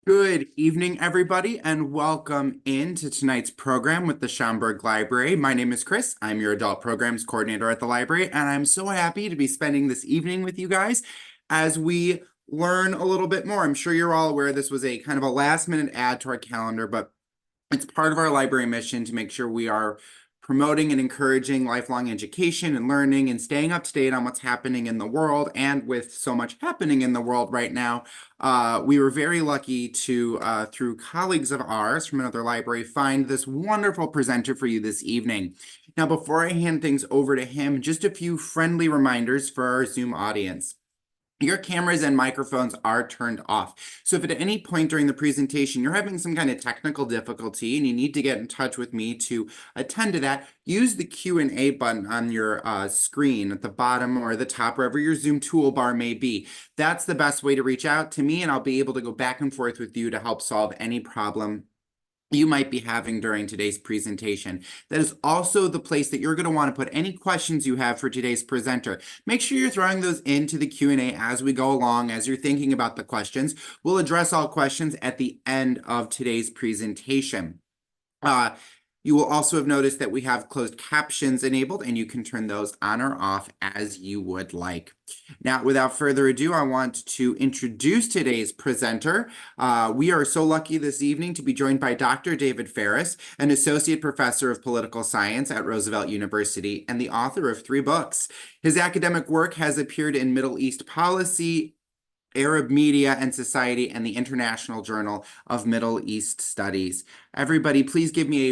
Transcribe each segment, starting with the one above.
Good evening, everybody, and welcome into tonight's program with the Schaumburg Library. My name is Chris. I'm your adult programs coordinator at the library, and I'm so happy to be spending this evening with you guys as we learn a little bit more. I'm sure you're all aware this was a kind of a last-minute add to our calendar, but it's part of our library mission to make sure we are promoting and encouraging lifelong education and learning and staying up to date on what's happening in the world. And with so much happening in the world right now, we were very lucky to, through colleagues of ours from another library, find this wonderful presenter for you this evening. Now, before I hand things over to him, just a few friendly reminders for our Zoom audience. Your cameras and microphones are turned off. So if at any point during the presentation you're having some kind of technical difficulty and you need to get in touch with me to attend to that, use the Q&A button on your screen at the bottom or the top, wherever your Zoom toolbar may be. That's the best way to reach out to me, and I'll be able to go back and forth with you to help solve any problem you might be having during today's presentation. That is also the place that you're going to want to put any questions you have for today's presenter. Make sure you're throwing those into the Q&A as we go along, as you're thinking about the questions. We'll address all questions at the end of today's presentation. You will also have noticed that we have closed captions enabled, and you can turn those on or off as you would like. Now, without further ado, I want to introduce today's presenter. We are so lucky this evening to be joined by Dr. David Faris, an associate professor of political science at Roosevelt University and the author of 3 books. His academic work has appeared in Middle East policy, Arab Media and Society, and the International Journal of Middle East Studies. Everybody, please give me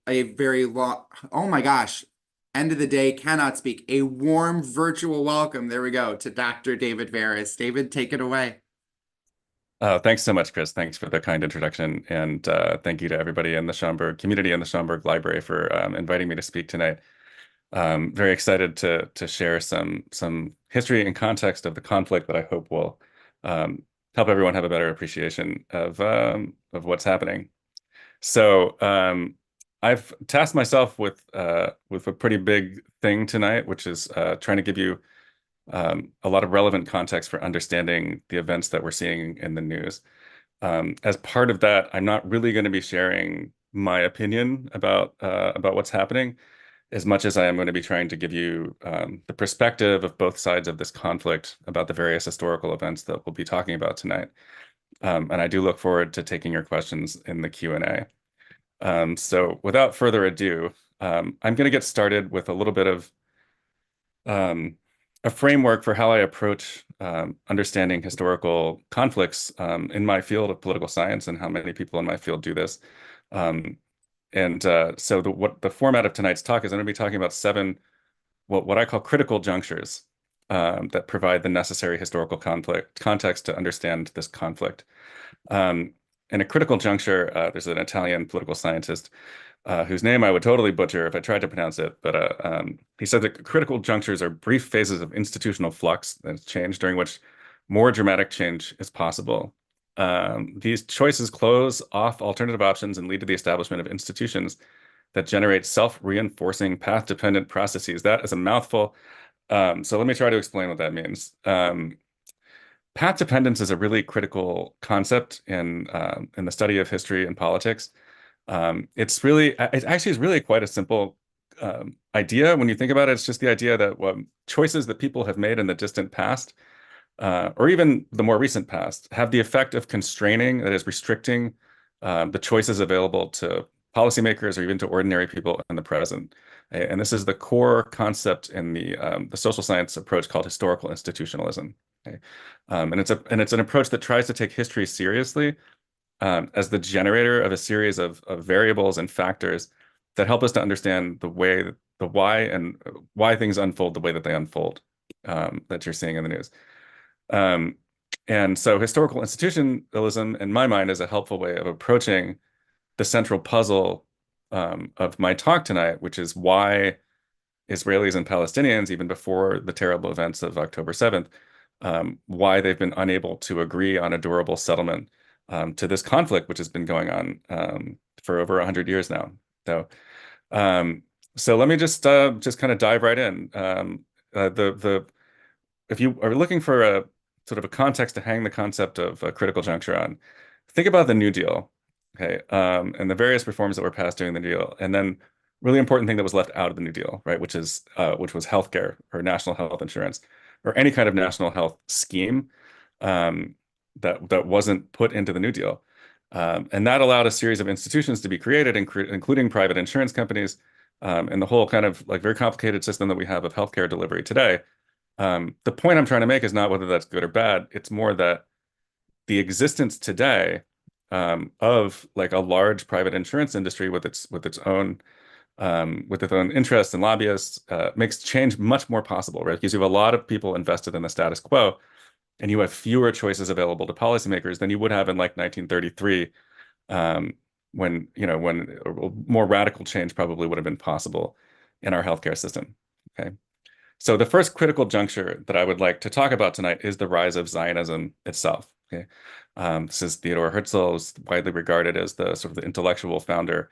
a very long, oh my gosh, end of the day, cannot speak, a warm virtual welcome, there we go, to Dr. David Faris. David, take it away. Thanks so much, Chris. Thanks for the kind introduction. And thank you to everybody in the Schaumburg community and the Schaumburg Library for inviting me to speak tonight. Very excited to share some history and context of the conflict that I hope will help everyone have a better appreciation of what's happening. So I've tasked myself with a pretty big thing tonight, which is trying to give you a lot of relevant context for understanding the events that we're seeing in the news. As part of that, I'm not really going to be sharing my opinion about what's happening, as much as I am going to be trying to give you the perspective of both sides of this conflict about the various historical events that we'll be talking about tonight. And I do look forward to taking your questions in the Q&A. So without further ado, I'm going to get started with a little bit of a framework for how I approach understanding historical conflicts in my field of political science and how many people in my field do this. So the format of tonight's talk is I'm going to be talking about 7 what I call critical junctures that provide the necessary historical context to understand this conflict. In a critical juncture, there's an Italian political scientist whose name I would totally butcher if I tried to pronounce it, but he said that critical junctures are brief phases of institutional flux and change during which more dramatic change is possible. These choices close off alternative options and lead to the establishment of institutions that generate self-reinforcing path-dependent processes. That is a mouthful. So let me try to explain what that means. Path dependence is a really critical concept in the study of history and politics. It actually is really quite a simple idea. When you think about it, it's just the idea that choices that people have made in the distant past or even the more recent past, have the effect of constraining, that is, restricting the choices available to policymakers or even to ordinary people in the present. And this is the core concept in the social science approach called historical institutionalism. Okay? And it's an approach that tries to take history seriously as the generator of a series of variables and factors that help us to understand why things unfold the way that they unfold, that you're seeing in the news. And so historical institutionalism, in my mind, is a helpful way of approaching the central puzzle of my talk tonight, which is why Israelis and Palestinians, even before the terrible events of October 7th, why they've been unable to agree on a durable settlement to this conflict, which has been going on for over 100 years now. So let me just kind of dive right in. If you are looking for sort of a context to hang the concept of a critical juncture on, think about the New Deal, okay, and the various reforms that were passed during the New Deal, and then really important thing that was left out of the New Deal, right, which was healthcare or national health insurance or any kind of national health scheme um, that wasn't put into the New Deal. And that allowed a series of institutions to be created, including private insurance companies, and the whole kind of like very complicated system that we have of healthcare delivery today. The point I'm trying to make is not whether that's good or bad. It's more that the existence today of like a large private insurance industry with its own interests and lobbyists makes change much more possible, right? Because you have a lot of people invested in the status quo, and you have fewer choices available to policymakers than you would have in like 1933, um, when more radical change probably would have been possible in our healthcare system. Okay. So the first critical juncture that I would like to talk about tonight is the rise of Zionism itself. Okay. This is Theodor Herzl, is widely regarded as the sort of the intellectual founder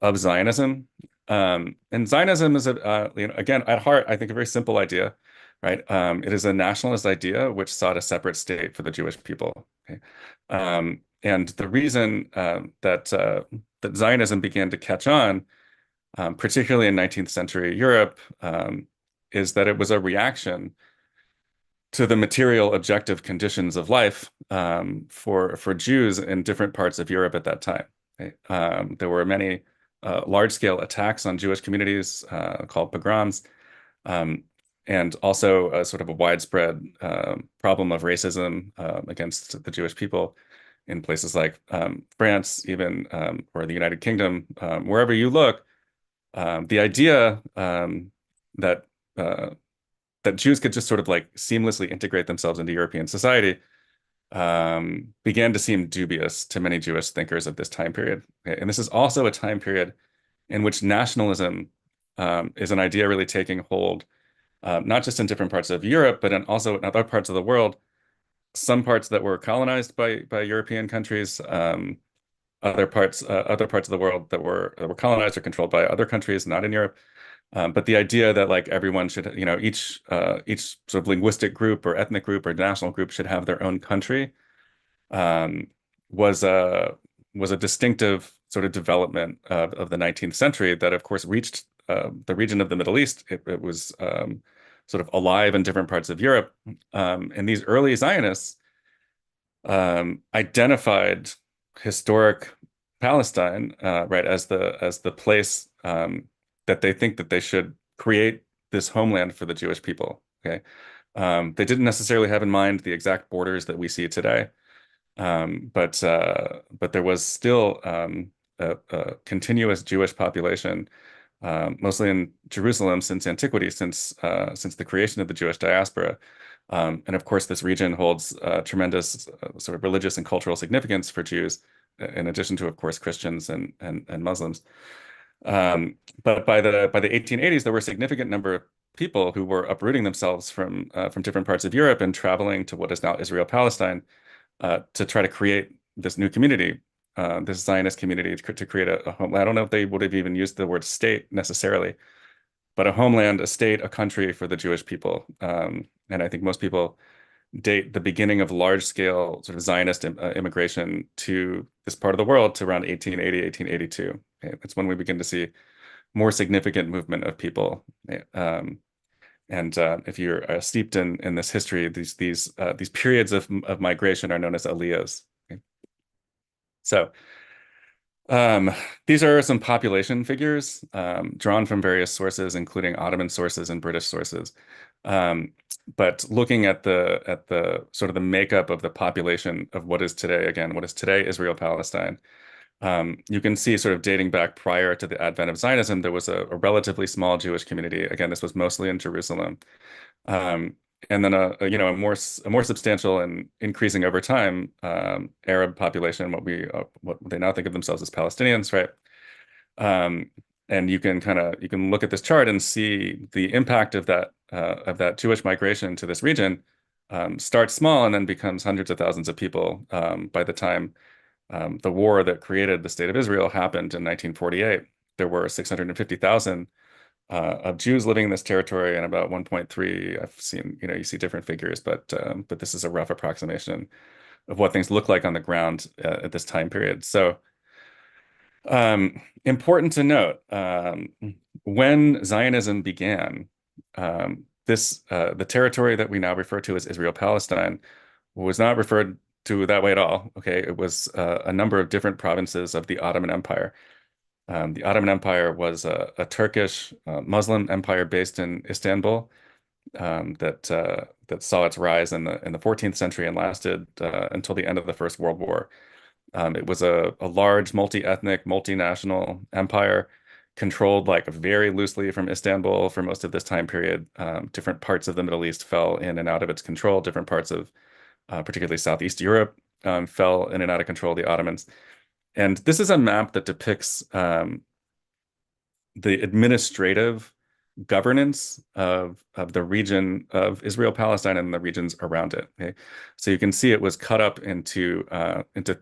of Zionism. And Zionism is again, at heart, I think a very simple idea, right? It is a nationalist idea which sought a separate state for the Jewish people. Okay? And the reason that Zionism began to catch on, particularly in 19th century Europe, is that it was a reaction to the material objective conditions of life for Jews in different parts of Europe at that time. Okay? There were many large-scale attacks on Jewish communities called pogroms, um, and also a sort of a widespread problem of racism against the Jewish people in places like France, even or the United Kingdom. Wherever you look, the idea that that Jews could just sort of like seamlessly integrate themselves into European society began to seem dubious to many Jewish thinkers of this time period. Okay? And this is also a time period in which nationalism is an idea really taking hold, not just in different parts of Europe, but also in other parts of the world. Some parts that were colonized by European countries, other parts of the world that were colonized or controlled by other countries, not in Europe. But the idea that like everyone should, each sort of linguistic group or ethnic group or national group should have their own country um, was a distinctive sort of development of the 19th century that, of course, reached the region of the Middle East. It was sort of alive in different parts of Europe, and these early Zionists identified historic Palestine, right, as the place that they think that they should create this homeland for the Jewish people. Okay, they didn't necessarily have in mind the exact borders that we see today, but there was still a continuous Jewish population, mostly in Jerusalem since antiquity, since the creation of the Jewish diaspora. And of course, this region holds tremendous sort of religious and cultural significance for Jews, in addition to, of course, Christians and Muslims. But by the 1880s, there were a significant number of people who were uprooting themselves from different parts of Europe and traveling to what is now Israel-Palestine to try to create this new community, this Zionist community, to create a homeland. I don't know if they would have even used the word state necessarily, but a homeland, a state, a country for the Jewish people. And I think most people date the beginning of large-scale sort of Zionist immigration to this part of the world to around 1880, 1882. Okay? That's when we begin to see more significant movement of people. And if you're steeped in this history, these periods of migration are known as aliyahs. Okay? So these are some population figures drawn from various sources, including Ottoman sources and British sources. But looking at the sort of the makeup of the population of what is today, again, what is today Israel-Palestine, you can see sort of dating back prior to the advent of Zionism, there was a relatively small Jewish community. Again, this was mostly in Jerusalem. And then a more substantial and increasing over time Arab population, what they now think of themselves as Palestinians, right? And you can look at this chart and see the impact of that Jewish migration to this region starts small and then becomes hundreds of thousands of people by the time the war that created the state of Israel happened in 1948. There were 650,000 of Jews living in this territory, and about 1.3. I've seen, you see different figures, but this is a rough approximation of what things look like on the ground at this time period. So, important to note, when Zionism began, the territory that we now refer to as Israel-Palestine was not referred to that way at all. Okay, it was a number of different provinces of the Ottoman Empire. The Ottoman Empire was a Turkish Muslim empire based in Istanbul, that saw its rise in the 14th century and lasted until the end of the First World War. It was a large multi-ethnic, multinational empire controlled like very loosely from Istanbul for most of this time period. Different parts of the Middle East fell in and out of its control. Different parts of particularly Southeast Europe fell in and out of control of the Ottomans. And this is a map that depicts the administrative governance of the region of Israel-Palestine and the regions around it. Okay, so you can see it was cut up into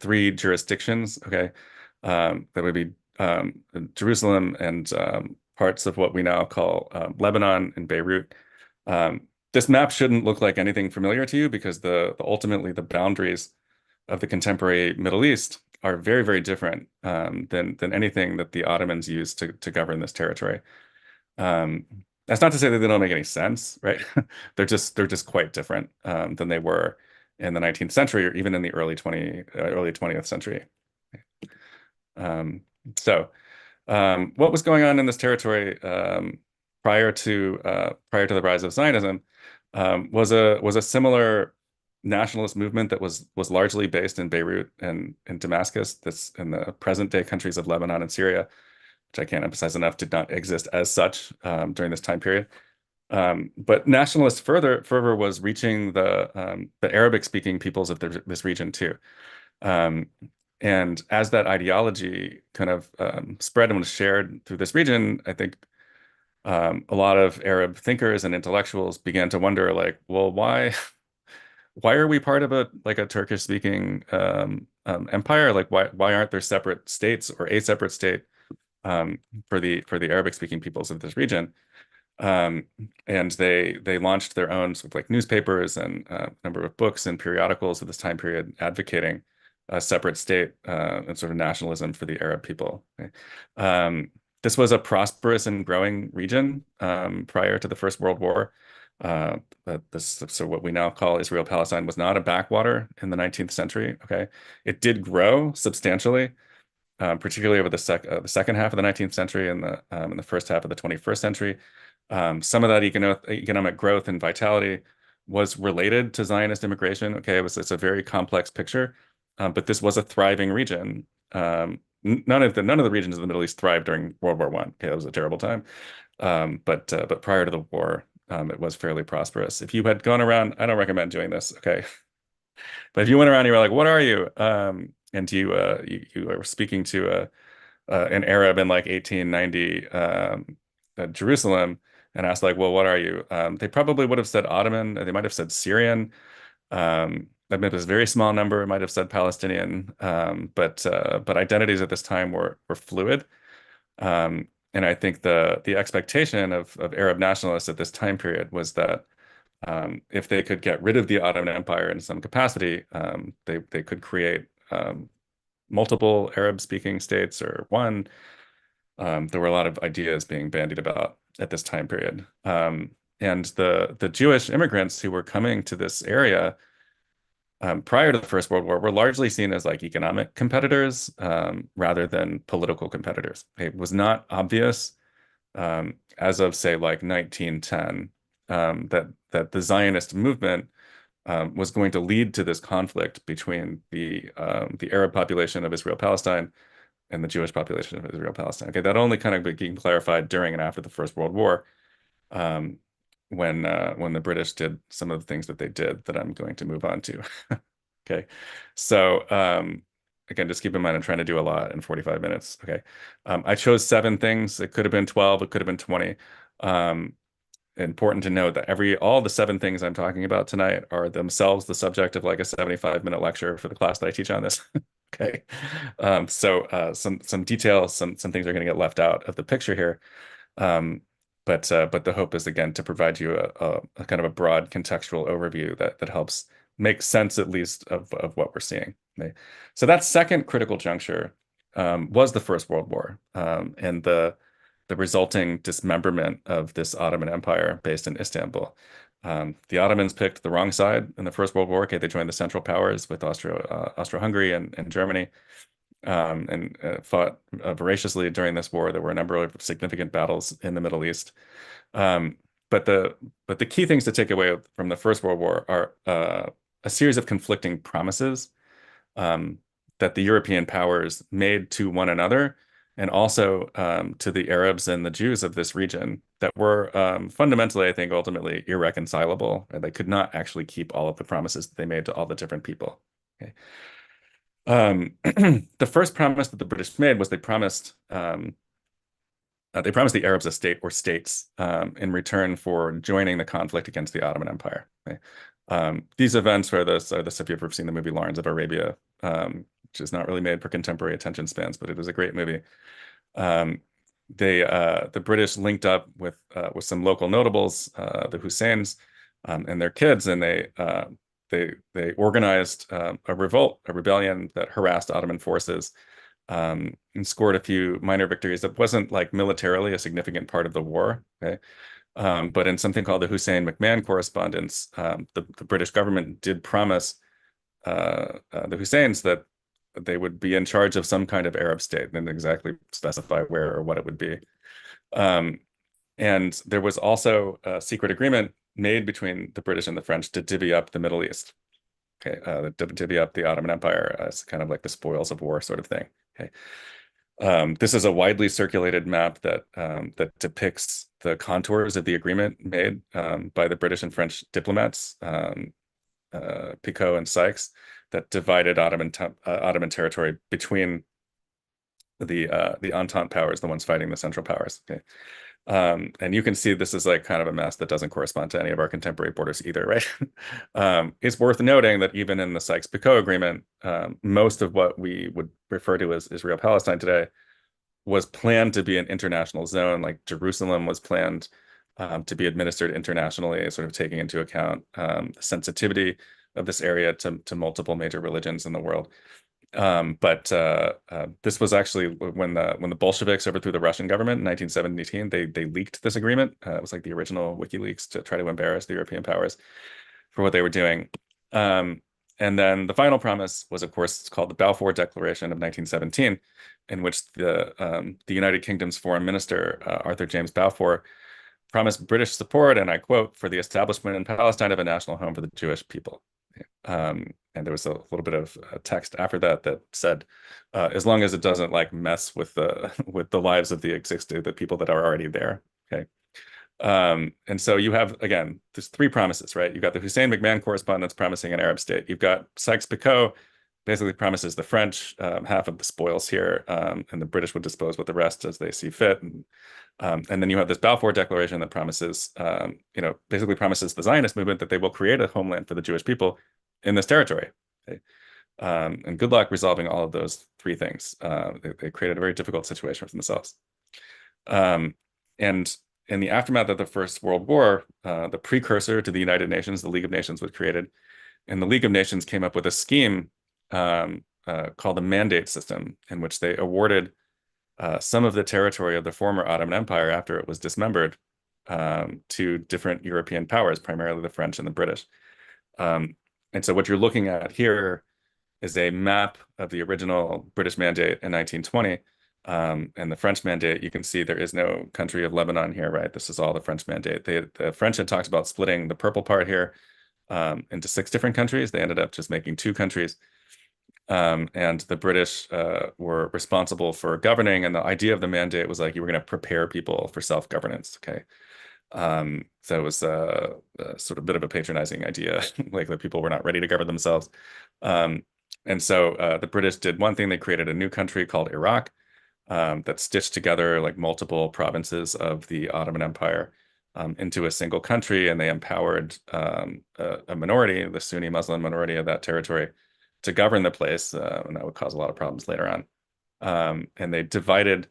three jurisdictions. Okay, that would be Jerusalem and parts of what we now call Lebanon and Beirut. This map shouldn't look like anything familiar to you because ultimately the boundaries of the contemporary Middle East are very, very different than anything that the Ottomans used to govern this territory. That's not to say that they don't make any sense, right? they're just quite different than they were in the 19th century or even in the early 20th century. Um, so, what was going on in this territory prior to the rise of Zionism was a similar nationalist movement that was largely based in Beirut and in Damascus, that's in the present day countries of Lebanon and Syria, which I can't emphasize enough did not exist as such during this time period. But nationalist fervor was reaching the Arabic-speaking peoples of this region too. Um, and as that ideology kind of spread and was shared through this region, I think a lot of Arab thinkers and intellectuals began to wonder, like, well, why are we part of a Turkish speaking empire? Like why aren't there separate states or a separate state for the Arabic speaking peoples of this region? Um, and they launched their own sort of like newspapers and a number of books and periodicals at this time period advocating a separate state and sort of nationalism for the Arab people. Okay? This was a prosperous and growing region prior to the First World War. So what we now call Israel-Palestine was not a backwater in the 19th century. Okay, it did grow substantially, particularly over the second half of the 19th century and the first half of the 21st century. Some of that economic growth and vitality was related to Zionist immigration. Okay, it's a very complex picture, but this was a thriving region. None of the regions of the Middle East thrived during World War I. Okay, it was a terrible time. But prior to the war, it was fairly prosperous. If you had gone around, I don't recommend doing this, okay? But if you went around and you were like, "What are you?" And you were speaking to an Arab in like 1890 Jerusalem and asked like, "Well, what are you?" They probably would have said Ottoman. They might have said Syrian. That meant it was a very small number. It might have said Palestinian. But identities at this time were fluid. And I think the expectation of Arab nationalists at this time period was that if they could get rid of the Ottoman Empire in some capacity, they could create multiple Arab-speaking states or one. There were a lot of ideas being bandied about at this time period. And the Jewish immigrants who were coming to this area prior to the First World War were largely seen as like economic competitors rather than political competitors. It was not obvious as of say like 1910 that the Zionist movement was going to lead to this conflict between the Arab population of Israel-Palestine and the Jewish population of Israel-Palestine. Okay, that only kind of became clarified during and after the First World War, um, when the British did some of the things that they did that I'm going to move on to. Okay, so again, just keep in mind I'm trying to do a lot in 45 minutes. Okay, I chose 7 things. It could have been 12. It could have been 20. Important to note that all the 7 things I'm talking about tonight are themselves the subject of like a 75-minute lecture for the class that I teach on this. Okay, so some details, some things are going to get left out of the picture here. but the hope is again to provide you a kind of a broad contextual overview that helps make sense at least of what we're seeing. Okay? So that second critical juncture was the First World War, and the resulting dismemberment of this Ottoman Empire based in Istanbul. The Ottomans picked the wrong side in the First World War. Okay, they joined the Central Powers with Austro-Hungary and Germany, and fought voraciously during this war. There were a number of significant battles in the Middle East. Um, but the key things to take away from the First World War are a series of conflicting promises um, that the European powers made to one another and also to the Arabs and the Jews of this region that were fundamentally, I think, ultimately irreconcilable, and they could not actually keep all of the promises that they made to all the different people. Okay. The first promise that the British made was they promised the Arabs a state or states in return for joining the conflict against the Ottoman Empire. Okay? These events are this, if you've ever seen the movie Lawrence of Arabia, which is not really made for contemporary attention spans, but it is a great movie. The British linked up with some local notables, the Husseins, and their kids, and they organized a revolt, a rebellion that harassed Ottoman forces, and scored a few minor victories. That wasn't like militarily a significant part of the war. Okay. But in something called the Hussein-McMahon Correspondence, the British government did promise the Husseins that they would be in charge of some kind of Arab state, and exactly specify where or what it would be. And there was also a secret agreement made between the British and the French to divvy up the Middle East. Okay, divvy up the Ottoman Empire as kind of like the spoils of war sort of thing. Okay. This is a widely circulated map that depicts the contours of the agreement made by the British and French diplomats, Picot and Sykes, that divided Ottoman territory between the Entente powers, the ones fighting the Central Powers. Okay. And you can see this is like kind of a mess that doesn't correspond to any of our contemporary borders either, right? It's worth noting that even in the Sykes-Picot Agreement, most of what we would refer to as Israel-Palestine today was planned to be an international zone. Like Jerusalem was planned to be administered internationally, sort of taking into account the sensitivity of this area to multiple major religions in the world. But this was actually when the Bolsheviks overthrew the Russian government in 1917. They leaked this agreement. It was like the original WikiLeaks to try to embarrass the European powers for what they were doing. And then the final promise was, of course, it's called the Balfour Declaration of 1917, in which the United Kingdom's Foreign Minister Arthur James Balfour promised British support, and I quote, for the establishment in Palestine of a national home for the Jewish people. And there was a little bit of text after that said, as long as it doesn't like mess with the lives of the people that are already there. Okay. And so you have, again, there's three promises, right? You've got the Hussein-McMahon Correspondence promising an Arab state. You've got Sykes-Picot basically promises the French half of the spoils here, and the British would dispose with the rest as they see fit. And then you have this Balfour Declaration that promises, basically promises the Zionist movement that they will create a homeland for the Jewish people in this territory. Okay? And good luck resolving all of those three things. They created a very difficult situation for themselves. And in the aftermath of the First World War, the precursor to the United Nations, the League of Nations, was created. And the League of Nations came up with a scheme called the Mandate System, in which they awarded some of the territory of the former Ottoman Empire after it was dismembered to different European powers, primarily the French and the British. And so what you're looking at here is a map of the original British mandate in 1920. And the French mandate, you can see there is no country of Lebanon here, right? This is all the French mandate. The French had talked about splitting the purple part here into 6 different countries. They ended up just making 2 countries. And the British were responsible for governing. And the idea of the mandate was like you were going to prepare people for self-governance, okay? So it was a sort of bit of a patronizing idea, like that people were not ready to govern themselves. And so the British did one thing. They created a new country called Iraq that stitched together like multiple provinces of the Ottoman Empire into a single country, and they empowered a minority, the Sunni Muslim minority of that territory, to govern the place, and that would cause a lot of problems later on. And they divided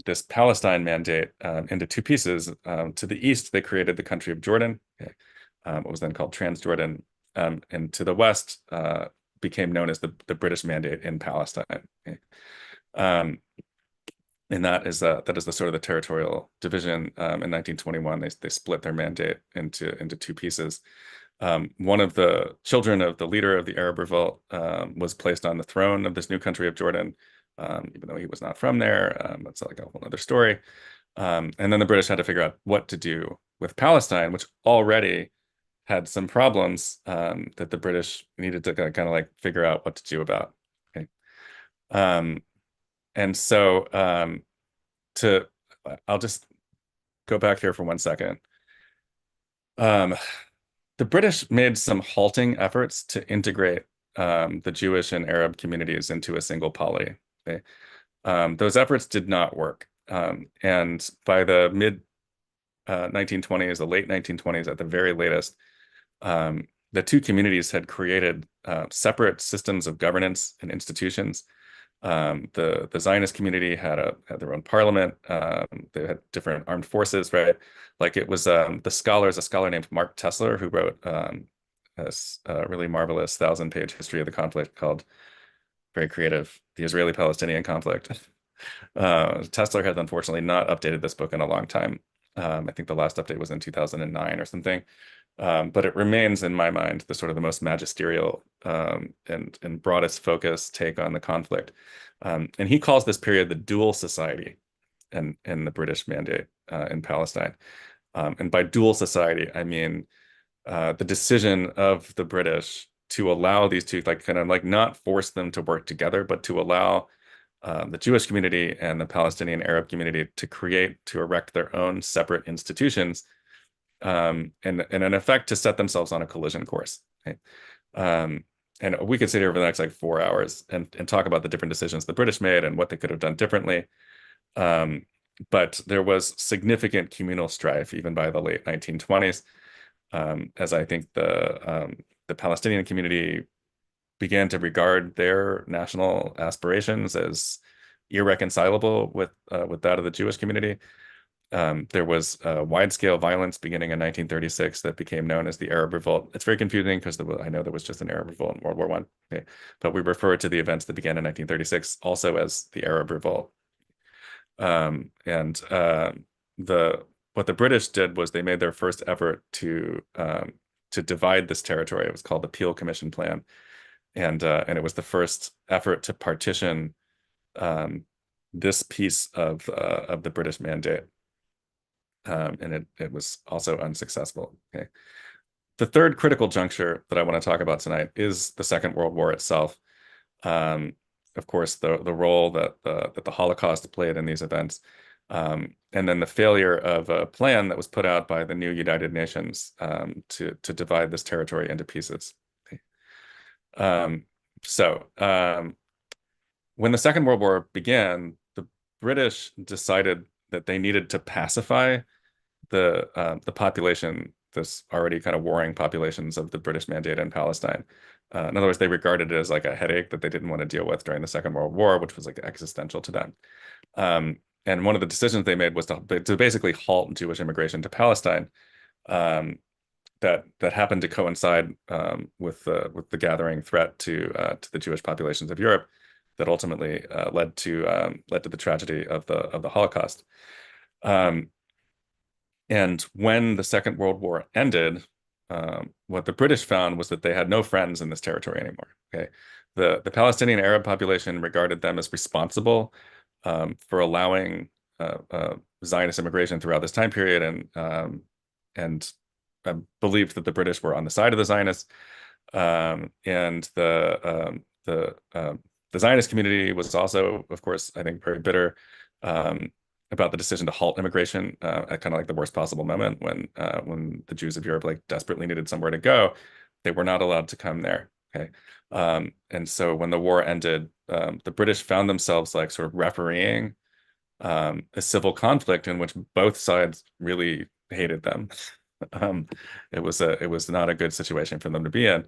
this Palestine mandate into two pieces. To the east, they created the country of Jordan, okay, what was then called Transjordan, and to the west became known as the British Mandate in Palestine. Okay. Um, and that is the sort of the territorial division. In 1921, they split their mandate into two pieces. One of the children of the leader of the Arab Revolt was placed on the throne of this new country of Jordan, even though he was not from there. That's like a whole other story. And then the British had to figure out what to do with Palestine, which already had some problems that the British needed to kind of like figure out what to do about. Okay. Um, and so to I'll just go back here for 1 second. Um, the British made some halting efforts to integrate the Jewish and Arab communities into a single polity. Okay? Those efforts did not work. And by the mid 1920s, the late 1920s, at the very latest, the two communities had created separate systems of governance and institutions. The Zionist community had their own parliament. They had different armed forces, right? Like it was a scholar named Mark Tessler who wrote this really marvelous 1,000-page history of the conflict called, very creative, The Israeli-Palestinian Conflict. Tessler has unfortunately not updated this book in a long time. I think the last update was in 2009 or something. But it remains in my mind the sort of the most magisterial and broadest focus take on the conflict. And he calls this period the dual society in the British Mandate in Palestine. And by dual society, I mean the decision of the British to allow these two, like kind of like not force them to work together, but to allow the Jewish community and the Palestinian Arab community to erect their own separate institutions, and in effect to set themselves on a collision course. Okay? And we could sit here for the next like 4 hours and talk about the different decisions the British made and what they could have done differently. But there was significant communal strife even by the late 1920s, as I think the Palestinian community began to regard their national aspirations as irreconcilable with that of the Jewish community. There was wide-scale violence beginning in 1936 that became known as the Arab Revolt. It's very confusing because I know there was just an Arab Revolt in World War I. Okay. But we refer to the events that began in 1936 also as the Arab Revolt. And what the British did was they made their first effort to divide this territory. It was called the Peel Commission Plan, and it was the first effort to partition this piece of the British Mandate. And it was also unsuccessful. Okay. The third critical juncture that I want to talk about tonight is the Second World War itself. Of course, the role that the Holocaust played in these events, and then the failure of a plan that was put out by the new United Nations to divide this territory into pieces. Okay. When the Second World War began, the British decided that they needed to pacify the population, this already kind of warring populations of the British Mandate in Palestine. In other words, they regarded it as like a headache that they didn't want to deal with during the Second World War, which was like existential to them. And one of the decisions they made was to basically halt Jewish immigration to Palestine. That happened to coincide with the gathering threat to the Jewish populations of Europe, that ultimately led to the tragedy of the Holocaust. And when the Second World War ended, what the British found was that they had no friends in this territory anymore. Okay, the Palestinian Arab population regarded them as responsible for allowing Zionist immigration throughout this time period, and believed that the British were on the side of the Zionists, and the Zionist community was also, of course, I think, very bitter about the decision to halt immigration at kind of like the worst possible moment when the Jews of Europe like desperately needed somewhere to go. They were not allowed to come there. Okay, and so when the war ended, the British found themselves like sort of refereeing a civil conflict in which both sides really hated them. It was not a good situation for them to be in.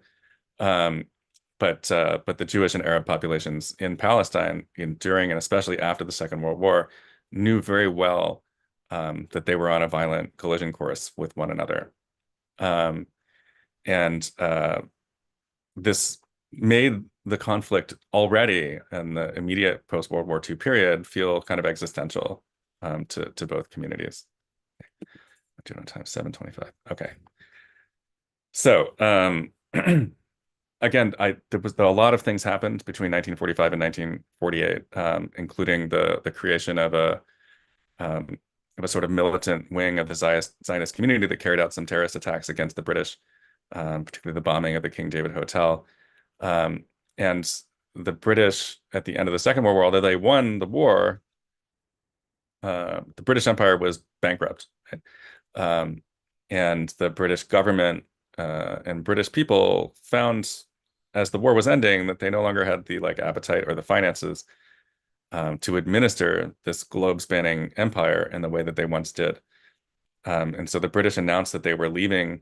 But the Jewish and Arab populations in Palestine, during and especially after the Second World War, knew very well that they were on a violent collision course with one another. Um, and this made the conflict already in the immediate post-World War II period feel kind of existential to both communities. I do on time 7:25. Okay. So again, there was a lot of things happened between 1945 and 1948, including the creation um, of a sort of militant wing of the Zionist community that carried out some terrorist attacks against the British, particularly the bombing of the King David Hotel. Um, and the British, at the end of the Second World War, although they won the war, the British Empire was bankrupt. Right? Um, and the British government and British people found, as the war was ending, that they no longer had the appetite or the finances to administer this globe-spanning empire in the way that they once did. And so the British announced that they were leaving.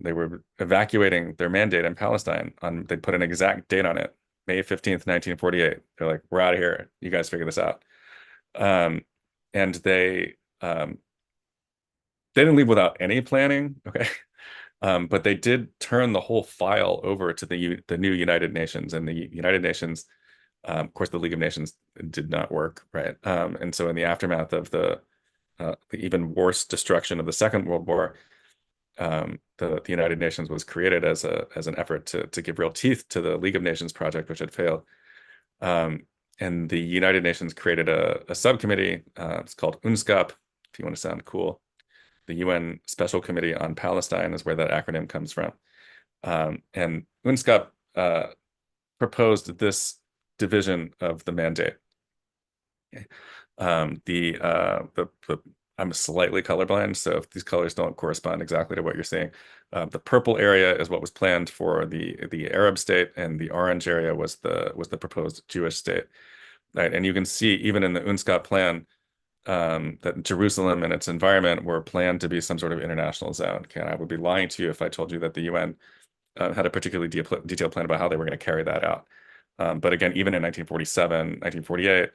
They were evacuating their mandate in Palestine. They put an exact date on it, May 15th, 1948. They're like, "We're out of here. You guys figure this out." And they didn't leave without any planning. Okay. But they did turn the whole file over to the new United Nations, and the United Nations, of course, the League of Nations did not work, right? And so in the aftermath of the even worse destruction of the Second World War, the United Nations was created as an effort to give real teeth to the League of Nations project, which had failed. And the United Nations created a subcommittee. It's called UNSCOP, if you want to sound cool. The UN Special Committee on Palestine is where that acronym comes from. And UNSCOP proposed this division of the mandate. Okay. I'm slightly colorblind, so if these colors don't correspond exactly to what you're seeing, the purple area is what was planned for the Arab state, and the orange area was the proposed Jewish state. Right, and you can see even in the UNSCOP plan that Jerusalem and its environment were planned to be some sort of international zone. Okay, and I would be lying to you if I told you that the UN had a particularly detailed plan about how they were going to carry that out. But again, even in 1947, 1948,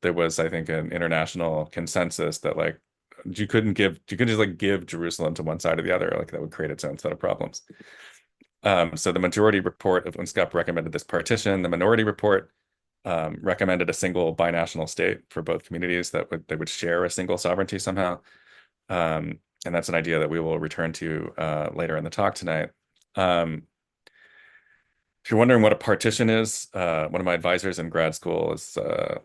there was, I think, an international consensus that you couldn't just give Jerusalem to one side or the other. That would create its own set of problems. So the majority report of UNSCOP recommended this partition. The minority report recommended a single binational state for both communities that they would share a single sovereignty somehow. And that's an idea that we will return to later in the talk tonight. If you're wondering what a partition is, one of my advisors in grad school is the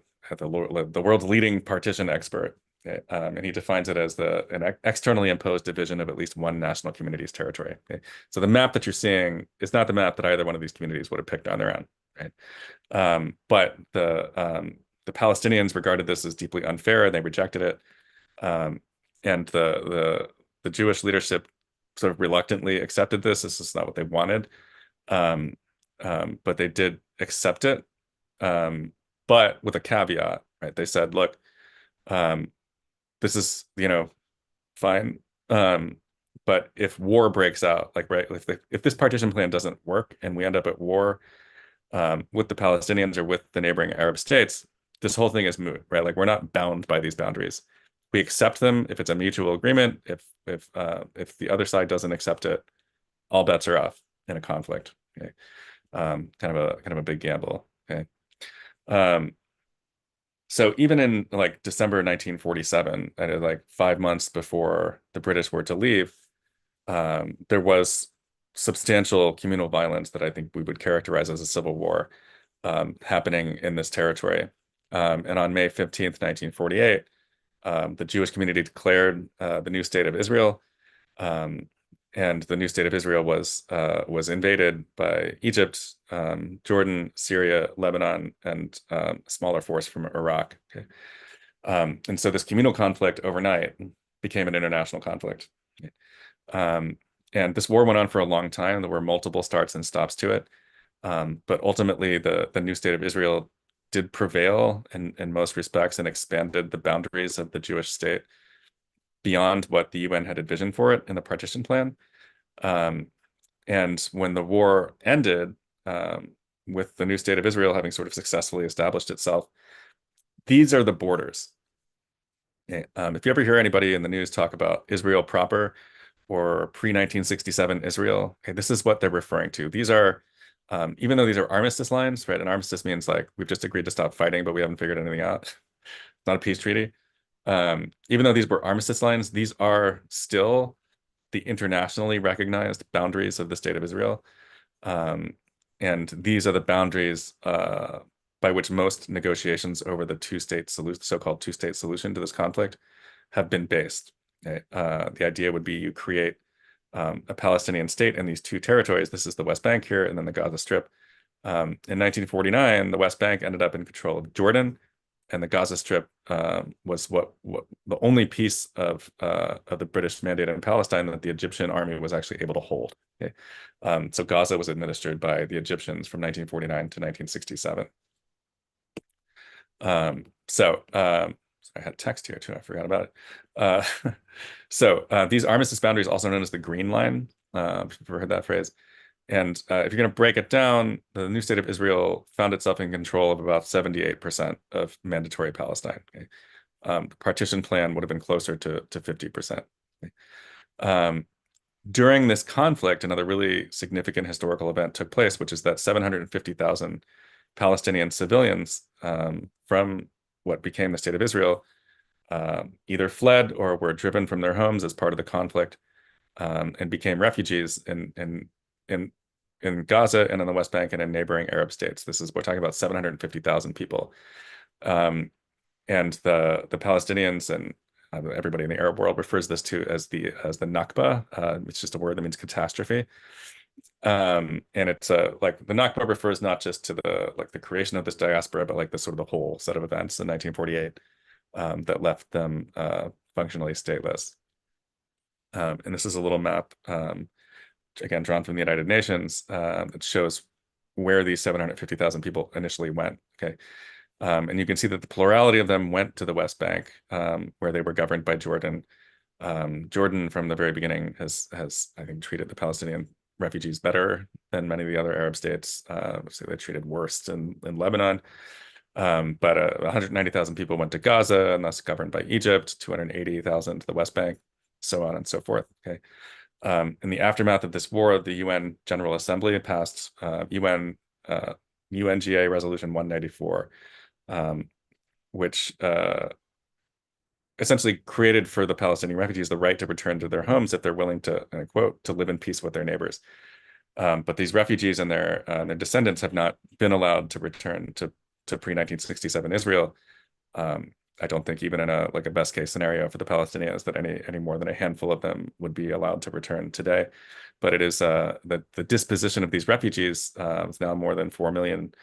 world's leading partition expert. Okay? And he defines it as an externally imposed division of at least one national community's territory. Okay? So the map that you're seeing is not the map that either one of these communities would have picked on their own. Right? But the Palestinians regarded this as deeply unfair, and they rejected it. And the Jewish leadership sort of reluctantly accepted this. This is not what they wanted. But they did accept it, but with a caveat, right? They said, "Look, this is fine, but if war breaks out, right, if this partition plan doesn't work and we end up at war with the Palestinians or with the neighboring Arab states, this whole thing is moot, right? We're not bound by these boundaries. We accept them if it's a mutual agreement. If the other side doesn't accept it, all bets are off in a conflict." Okay. Kind of a big gamble. Okay. So even in December 1947, and 5 months before the British were to leave, there was substantial communal violence that I think we would characterize as a civil war happening in this territory. And on May 15th, 1948, the Jewish community declared the new state of Israel. And the new state of Israel was invaded by Egypt, Jordan, Syria, Lebanon, and a smaller force from Iraq. Okay. And so this communal conflict overnight became an international conflict. And this war went on for a long time. There were multiple starts and stops to it. But ultimately, the new state of Israel did prevail in most respects and expanded the boundaries of the Jewish state beyond what the UN had envisioned for it in the partition plan. And when the war ended, with the new state of Israel having sort of successfully established itself, these are the borders. Okay? If you ever hear anybody in the news talk about Israel proper or pre-1967 Israel, okay, this is what they're referring to. These are, even though these are armistice lines, right? An armistice means like we've just agreed to stop fighting, but we haven't figured anything out. It's not a peace treaty. Even though these were armistice lines, these are still the internationally recognized boundaries of the state of Israel. Um, and these are the boundaries by which most negotiations over the two-state solution, so-called two-state solution to this conflict, have been based. Okay? The idea would be you create a Palestinian state in these two territories. This is the West Bank here, and then the Gaza Strip. In 1949, the West Bank ended up in control of Jordan, and the Gaza Strip was what the only piece of the British mandate in Palestine that the Egyptian army was actually able to hold. Okay? So Gaza was administered by the Egyptians from 1949 to 1967. I had text here too. I forgot about it. These armistice boundaries, also known as the Green Line, if you've ever heard that phrase. And if you're going to break it down, the new state of Israel found itself in control of about 78% of mandatory Palestine. Okay? The partition plan would have been closer to 50%. Okay? During this conflict, another really significant historical event took place, which is that 750,000 Palestinian civilians from what became the state of Israel either fled or were driven from their homes as part of the conflict and became refugees in Gaza and in the West Bank and in neighboring Arab states. We're talking about 750,000 people. And the Palestinians and everybody in the Arab world refers this to as the Nakba. It's just a word that means catastrophe. And it's like the Nakba refers not just to the creation of this diaspora, but like the sort of the whole set of events in 1948 that left them functionally stateless. And this is a little map, again, drawn from the United Nations. It shows where these 750,000 people initially went. Okay. And you can see that the plurality of them went to the West Bank, where they were governed by Jordan. Jordan, from the very beginning, has I think, treated the Palestinian refugees better than many of the other Arab states. So they treated worse in Lebanon. But 190,000 people went to Gaza, and thus governed by Egypt, 280,000 to the West Bank, so on and so forth. Okay. In the aftermath of this war, the UN General Assembly passed UNGA Resolution 194, which essentially created for the Palestinian refugees the right to return to their homes if they're willing to, and I quote, to live in peace with their neighbors. But these refugees and their descendants have not been allowed to return to pre-1967 Israel. I don't think even in a best case scenario for the Palestinians that any more than a handful of them would be allowed to return today. But it is the disposition of these refugees, is now more than 4 million,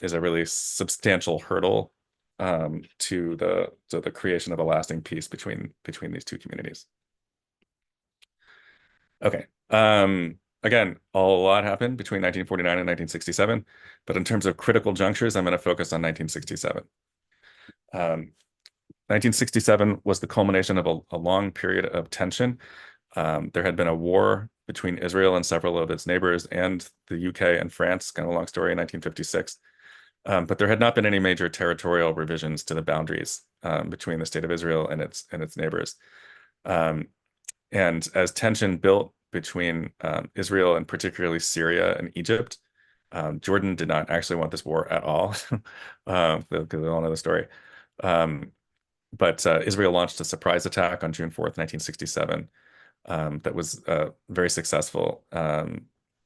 is a really substantial hurdle to the creation of a lasting peace between these two communities. Okay. Again, a lot happened between 1949 and 1967, but in terms of critical junctures, I'm going to focus on 1967. 1967 was the culmination of a long period of tension. There had been a war between Israel and several of its neighbors and the UK and France, kind of a long story, in 1956. But there had not been any major territorial revisions to the boundaries between the state of Israel and its neighbors. And as tension built between Israel and particularly Syria and Egypt, Jordan did not actually want this war at all, because we all know the story. But Israel launched a surprise attack on June 4th, 1967, that was very successul.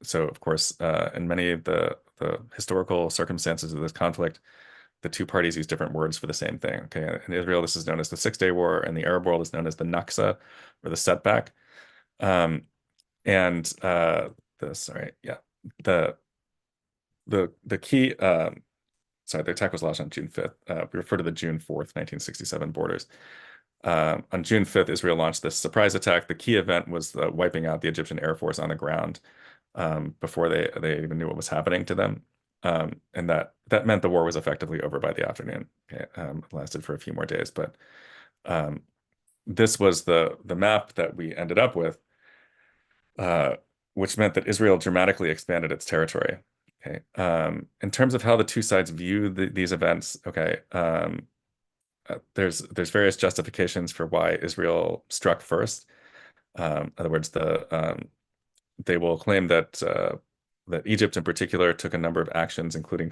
So, of course, in many of the historical circumstances of this conflict, the two parties use different words for the same thing. Okay, in Israel, this is known as the Six-Day War, and the Arab world is known as the Naksa, or the setback. The key. Sorry, the attack was launched on June 5th. We refer to the June 4th, 1967 borders. On June 5th, Israel launched this surprise attack. The key event was wiping out the Egyptian Air Force on the ground before they even knew what was happening to them. And that meant the war was effectively over by the afternoon. Okay? It lasted for a few more days, but this was the map that we ended up with, which meant that Israel dramatically expanded its territory. Okay. In terms of how the two sides view these events, okay, there's various justifications for why Israel struck first. In other words, they will claim that Egypt in particular took a number of actions, including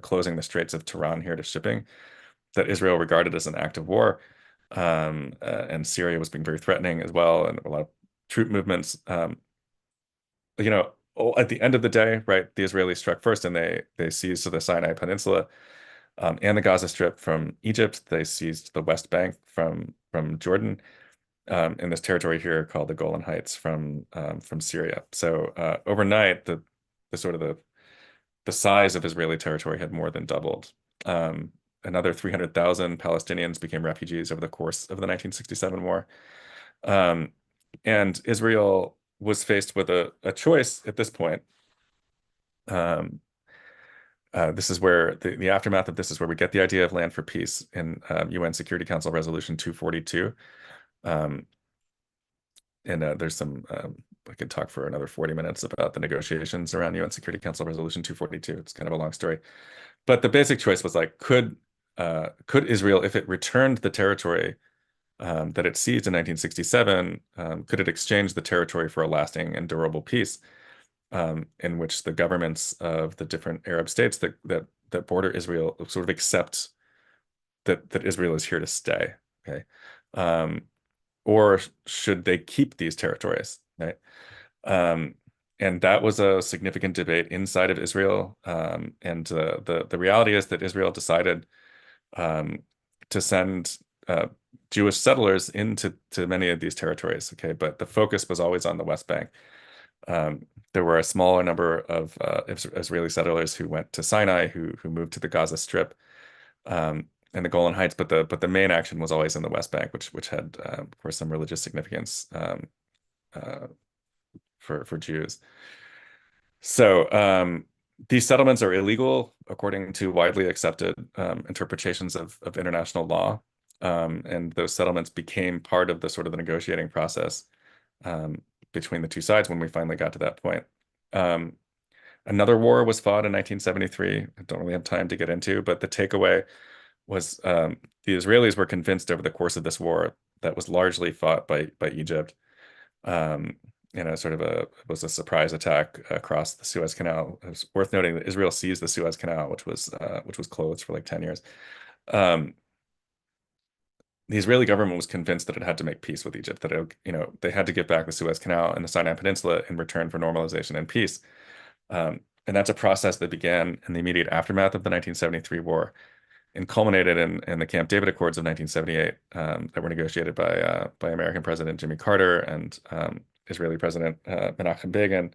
closing the Straits of Tiran here to shipping, that Israel regarded as an act of war. And Syria was being very threatening as well, and a lot of troop movements. At the end of the day, right, the Israelis struck first, and they seized the Sinai Peninsula and the Gaza Strip from Egypt. They seized the West Bank from Jordan, in this territory here called the Golan Heights from Syria. So overnight, the sort of the size of Israeli territory had more than doubled. Another 300,000 Palestinians became refugees over the course of the 1967 war. And Israel was faced with a choice at this point. This is where the aftermath of this is where we get the idea of land for peace in UN Security Council Resolution 242. And there's some, I could talk for another 40 minutes about the negotiations around UN Security Council Resolution 242. It's kind of a long story. But the basic choice was like, could Israel, if it returned the territory that it seized in 1967, could it exchange the territory for a lasting and durable peace, in which the governments of the different Arab states that border Israel sort of accept that Israel is here to stay, okay? Or should they keep these territories, right? And that was a significant debate inside of Israel. And the reality is that Israel decided to send Jewish settlers into many of these territories, okay? But the focus was always on the West Bank. There were a smaller number of Israeli settlers who went to Sinai, who moved to the Gaza Strip, and the Golan Heights, but the main action was always in the West Bank, which had, of course, some religious significance for Jews. So these settlements are illegal according to widely accepted interpretations of international law, and those settlements became part of the sort of the negotiating process between the two sides when we finally got to that point. Another war was fought in 1973. I don't really have time to get into, but the takeaway was the Israelis were convinced over the course of this war that was largely fought by Egypt. Sort of it was a surprise attack across the Suez Canal. It's worth noting that Israel seized the Suez Canal, which was closed for like 10 years. The Israeli government was convinced that it had to make peace with Egypt, that they had to give back the Suez Canal and the Sinai Peninsula in return for normalization and peace. And that's a process that began in the immediate aftermath of the 1973 war and culminated in the Camp David Accords of 1978 that were negotiated by American President Jimmy Carter and Israeli President Menachem Begin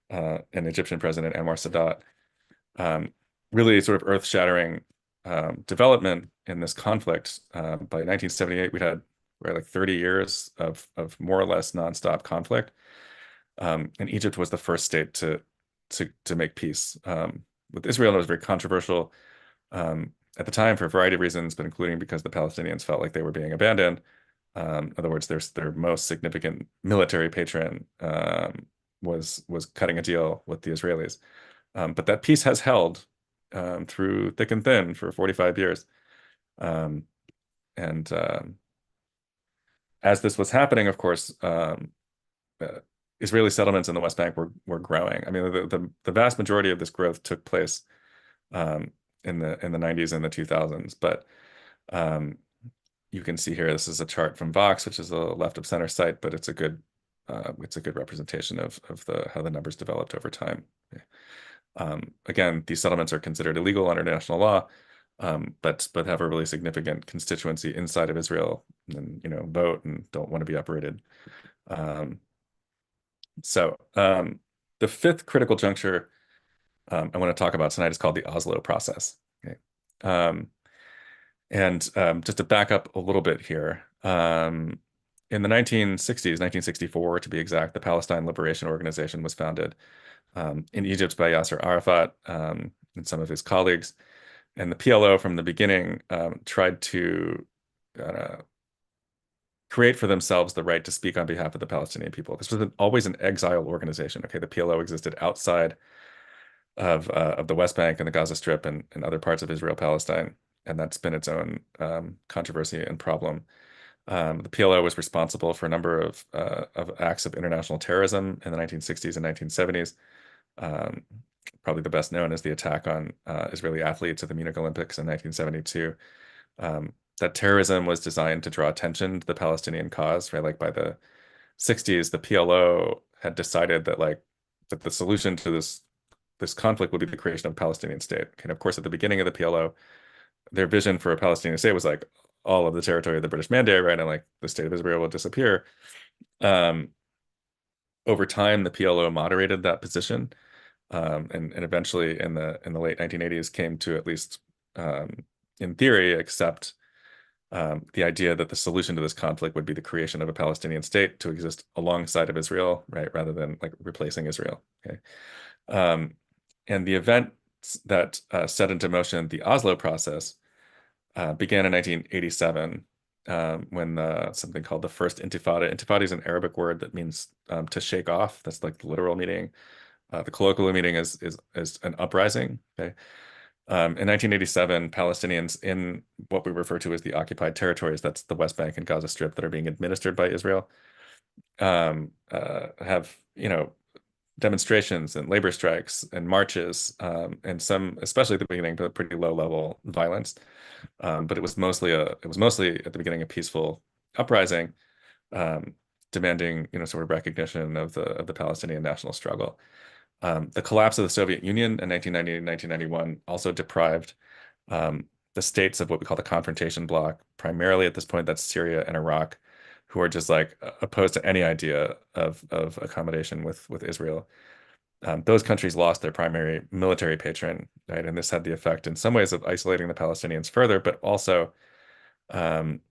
and Egyptian President Anwar Sadat. Really sort of earth-shattering development in this conflict. By 1978, we had like 30 years of more or less nonstop conflict, and Egypt was the first state to make peace with Israel. And it was very controversial at the time for a variety of reasons, but including because the Palestinians felt like they were being abandoned. In other words, their most significant military patron was cutting a deal with the Israelis. But that peace has held through thick and thin for 45 years. And as this was happening, of course, Israeli settlements in the West Bank were growing. I mean, the vast majority of this growth took place in the 90s and the 2000s. But you can see here, this is a chart from Vox, which is a left of center site, but it's a good representation of how the numbers developed over time. Again, these settlements are considered illegal under international law, but have a really significant constituency inside of Israel, and vote and don't want to be uprooted. So the fifth critical juncture I want to talk about tonight is called the Oslo process. Okay. And just to back up a little bit here, in the 1960s, 1964 to be exact, the Palestine Liberation Organization was founded in Egypt by Yasser Arafat and some of his colleagues. And the PLO from the beginning tried to create for themselves the right to speak on behalf of the Palestinian people. This was always an exile organization. Okay, the PLO existed outside of the West Bank and the Gaza Strip and other parts of Israel-Palestine, and that's been its own controversy and problem. The PLO was responsible for a number of acts of international terrorism in the 1960s and 1970s. Um, Probably the best known is the attack on Israeli athletes at the Munich Olympics in 1972. That terrorism was designed to draw attention to the Palestinian cause, right? Like by the 60s, the PLO had decided that that the solution to this conflict would be the creation of a Palestinian state. And of course, at the beginning of the PLO, their vision for a Palestinian state was like all of the territory of the British Mandate, right? And like the state of Israel will disappear. Um, Over time, the PLO moderated that position, and eventually in the late 1980s came to at least in theory accept the idea that the solution to this conflict would be the creation of a Palestinian state to exist alongside of Israel, right, rather than like replacing Israel. Okay, and the events that set into motion the Oslo process began in 1987 when something called the First Intifada. Intifada is an Arabic word that means to shake off. That's like the literal meaning. The colloquial meaning is an uprising. Okay. In 1987, Palestinians in what we refer to as the occupied territories, that's the West Bank and Gaza Strip that are being administered by Israel, have, demonstrations and labor strikes and marches, and some, especially at the beginning, but pretty low level violence. But it was mostly at the beginning a peaceful uprising, um, demanding, sort of recognition of the Palestinian national struggle. The collapse of the Soviet Union in 1990 and 1991 also deprived the states of what we call the confrontation bloc, primarily at this point, that's Syria and Iraq, who are just like opposed to any idea of accommodation with Israel. Those countries lost their primary military patron, right? And this had the effect in some ways of isolating the Palestinians further, but also um,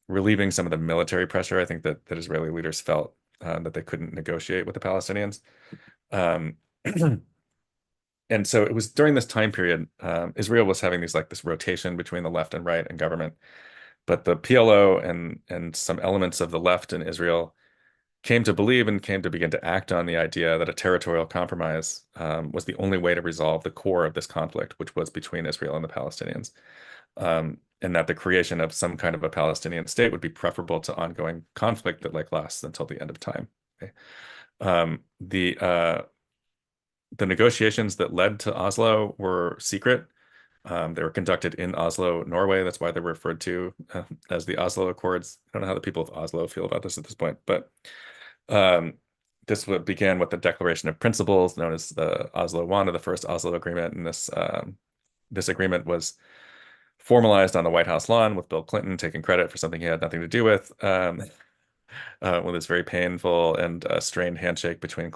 relieving some of the military pressure. I think that Israeli leaders felt that they couldn't negotiate with the Palestinians. Um, And so it was during this time period, Israel was having this rotation between the left and right and government. But the PLO and some elements of the left in Israel came to believe and came to begin to act on the idea that a territorial compromise was the only way to resolve the core of this conflict, which was between Israel and the Palestinians, and that the creation of some kind of a Palestinian state would be preferable to ongoing conflict that lasts until the end of time. Okay? Um, the uh, the negotiations that led to Oslo were secret. They were conducted in Oslo, Norway. That's why they're referred to as the Oslo Accords. I don't know how the people of Oslo feel about this at this point, but um, this began with the Declaration of Principles, known as the Oslo I, or the first Oslo Agreement. And this agreement was formalized on the White House lawn with Bill Clinton taking credit for something he had nothing to do with this very painful and strained handshake between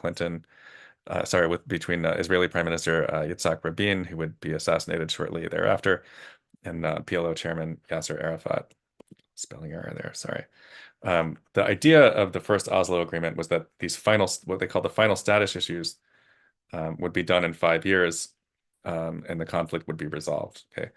between Israeli Prime Minister Yitzhak Rabin, who would be assassinated shortly thereafter, and PLO Chairman Yasser Arafat. Spelling error there, sorry. The idea of the first Oslo Agreement was that what they call the final status issues, would be done in 5 years, and the conflict would be resolved. Okay.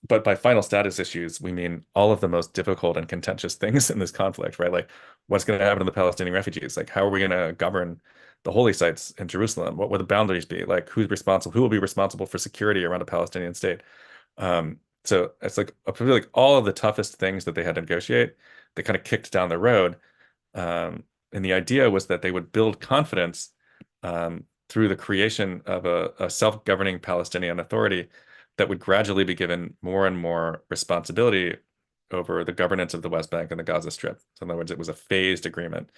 But by final status issues, we mean all of the most difficult and contentious things in this conflict, right? Like what's going to happen to the Palestinian refugees? Like how are we going to govern the holy sites in Jerusalem? What would the boundaries be? Like who will be responsible for security around a Palestinian state? So it's like all of the toughest things that they had to negotiate, they kind of kicked down the road. And the idea was that they would build confidence through the creation of a self-governing Palestinian authority that would gradually be given more and more responsibility over the governance of the West Bank and the Gaza Strip. So in other words, it was a phased agreement,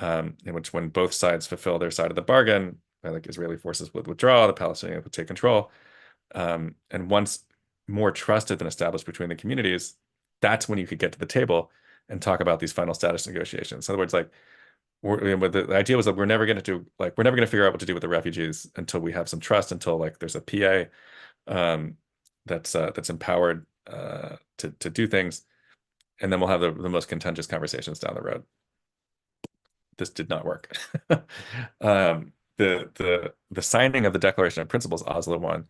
in which when both sides fulfill their side of the bargain, like Israeli forces would withdraw, the Palestinians would take control. And once more trust had been established between the communities, that's when you could get to the table and talk about these final status negotiations. In other words, the idea was that we're never going to figure out what to do with the refugees until we have some trust, until there's a PA that's empowered to do things, and then we'll have the most contentious conversations down the road. This did not work. The signing of the Declaration of Principles, Oslo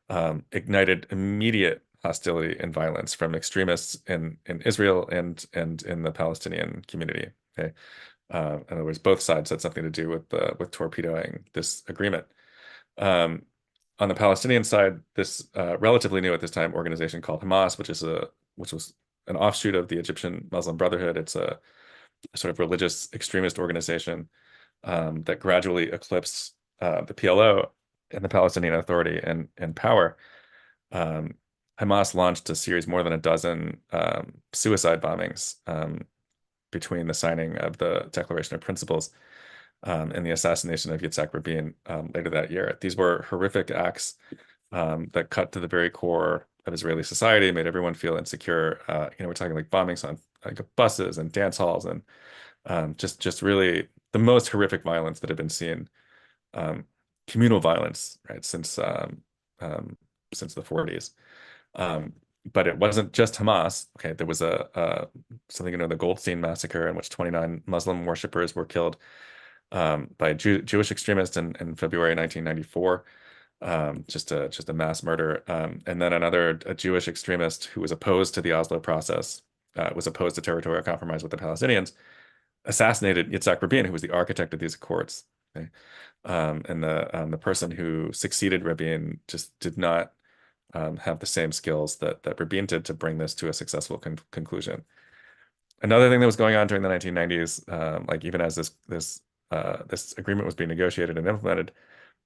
I, ignited immediate hostility and violence from extremists in Israel and in the Palestinian community. Okay, in other words, both sides had something to do with torpedoing this agreement. Um, on the Palestinian side, this relatively new at this time organization called Hamas, which was an offshoot of the Egyptian Muslim Brotherhood. It's a sort of religious extremist organization that gradually eclipsed the PLO and the Palestinian Authority and power. Um, Hamas launched a series more than a dozen suicide bombings between the signing of the Declaration of Principles and the assassination of Yitzhak Rabin later that year. These were horrific acts that cut to the very core of Israeli society, made everyone feel insecure. We're talking like bombings on like buses and dance halls, and just really the most horrific violence that had been seen, um, communal violence, right, um, since the 40s. Um, but it wasn't just Hamas. Okay, there was a something the Goldstein massacre in which 29 Muslim worshippers were killed by Jewish extremists in February 1994. Just a mass murder. And then a Jewish extremist who was opposed to the Oslo process, was opposed to territorial compromise with the Palestinians, assassinated Yitzhak Rabin, who was the architect of these accords. Okay? And the person who succeeded Rabin just did not have the same skills that Rabin did to bring this to a successful conclusion. Another thing that was going on during the 1990s, like even as this agreement was being negotiated and implemented,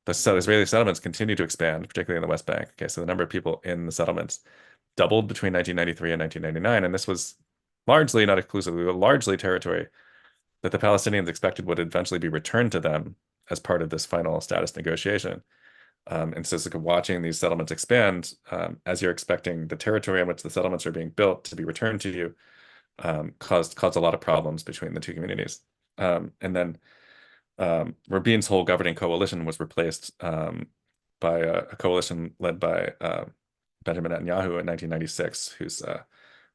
the Israeli settlements continued to expand, particularly in the West Bank. Okay, so the number of people in the settlements doubled between 1993 and 1999, and this was largely, not exclusively, but largely territory that the Palestinians expected would eventually be returned to them as part of this final status negotiation. And so it's like watching these settlements expand, as you're expecting the territory on which the settlements are being built to be returned to you, caused a lot of problems between the two communities. And then Rabin's whole governing coalition was replaced by a coalition led by Benjamin Netanyahu in 1996, who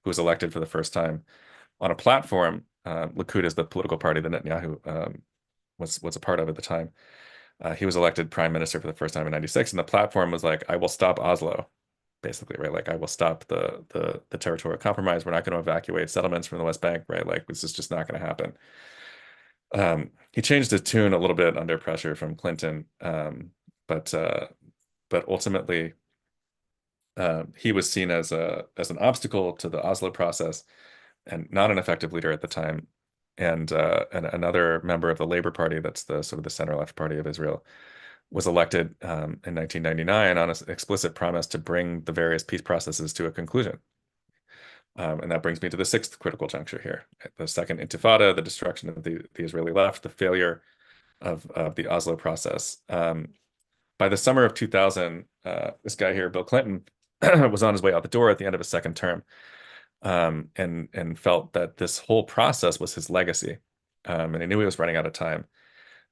was elected for the first time on a platform. Likud is the political party that Netanyahu was a part of at the time. He was elected prime minister for the first time in 96, and the platform was like, I will stop Oslo, basically, right? Like, I will stop the territorial compromise. We're not going to evacuate settlements from the West Bank, right? Like, this is just not going to happen. He changed his tune a little bit under pressure from Clinton, but ultimately he was seen as an obstacle to the Oslo process and not an effective leader at the time. And another member of the Labor Party, that's the sort of the center-left party of Israel, was elected in 1999 on an explicit promise to bring the various peace processes to a conclusion. And that brings me to the sixth critical juncture here: the Second Intifada, the destruction of the Israeli left, the failure of the Oslo process. By the summer of 2000, this guy here, Bill Clinton, was on his way out the door at the end of his second term, and felt that this whole process was his legacy, and he knew he was running out of time.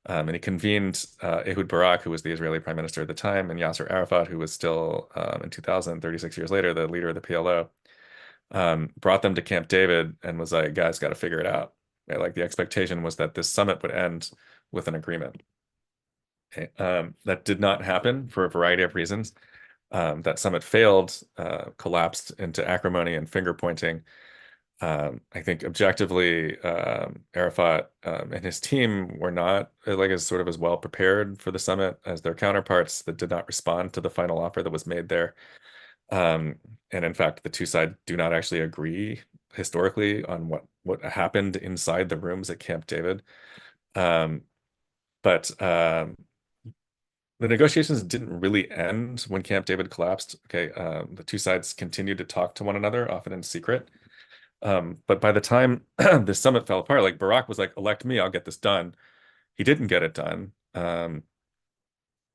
And he convened Ehud Barak, who was the Israeli prime minister at the time, and Yasser Arafat, who was still in 2000, 36 years later, the leader of the PLO. Brought them to Camp David and was like, guys, got to figure it out. Right? Like, the expectation was that this summit would end with an agreement. Okay. That did not happen for a variety of reasons. That summit failed, collapsed into acrimony and finger pointing. I think objectively, Arafat and his team were not like as well prepared for the summit as their counterparts that did not respond to the final offer that was made there. And in fact, the two sides do not actually agree historically on what happened inside the rooms at Camp David. But the negotiations didn't really end when Camp David collapsed. Okay, the two sides continued to talk to one another, often in secret. But by the time the summit fell apart, like, Barak was like, elect me, I'll get this done. He didn't get it done. The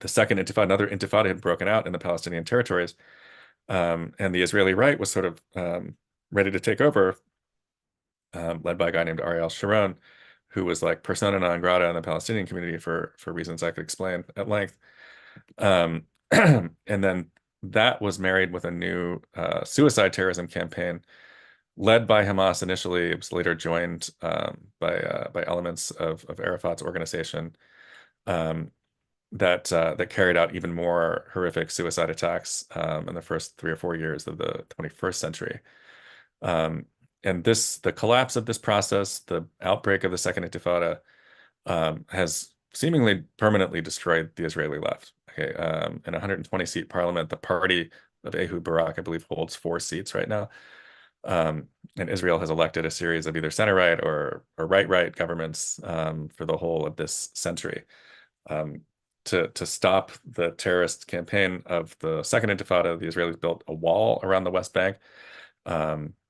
second intifada, another intifada had broken out in the Palestinian territories. And the Israeli right was sort of ready to take over, led by a guy named Ariel Sharon, who was like persona non grata in the Palestinian community for reasons I could explain at length. And then that was married with a new suicide terrorism campaign led by Hamas initially. It was later joined by elements of Arafat's organization, that carried out even more horrific suicide attacks in the first 3 or 4 years of the 21st century. And the collapse of this process, the outbreak of the Second Intifada, has seemingly permanently destroyed the Israeli left. Okay, in a 120-seat parliament, the party of Ehud Barak, I believe, holds 4 seats right now. And Israel has elected a series of either center-right or right-right governments for the whole of this century. Um, to stop the terrorist campaign of the Second Intifada, the Israelis built a wall around the West Bank.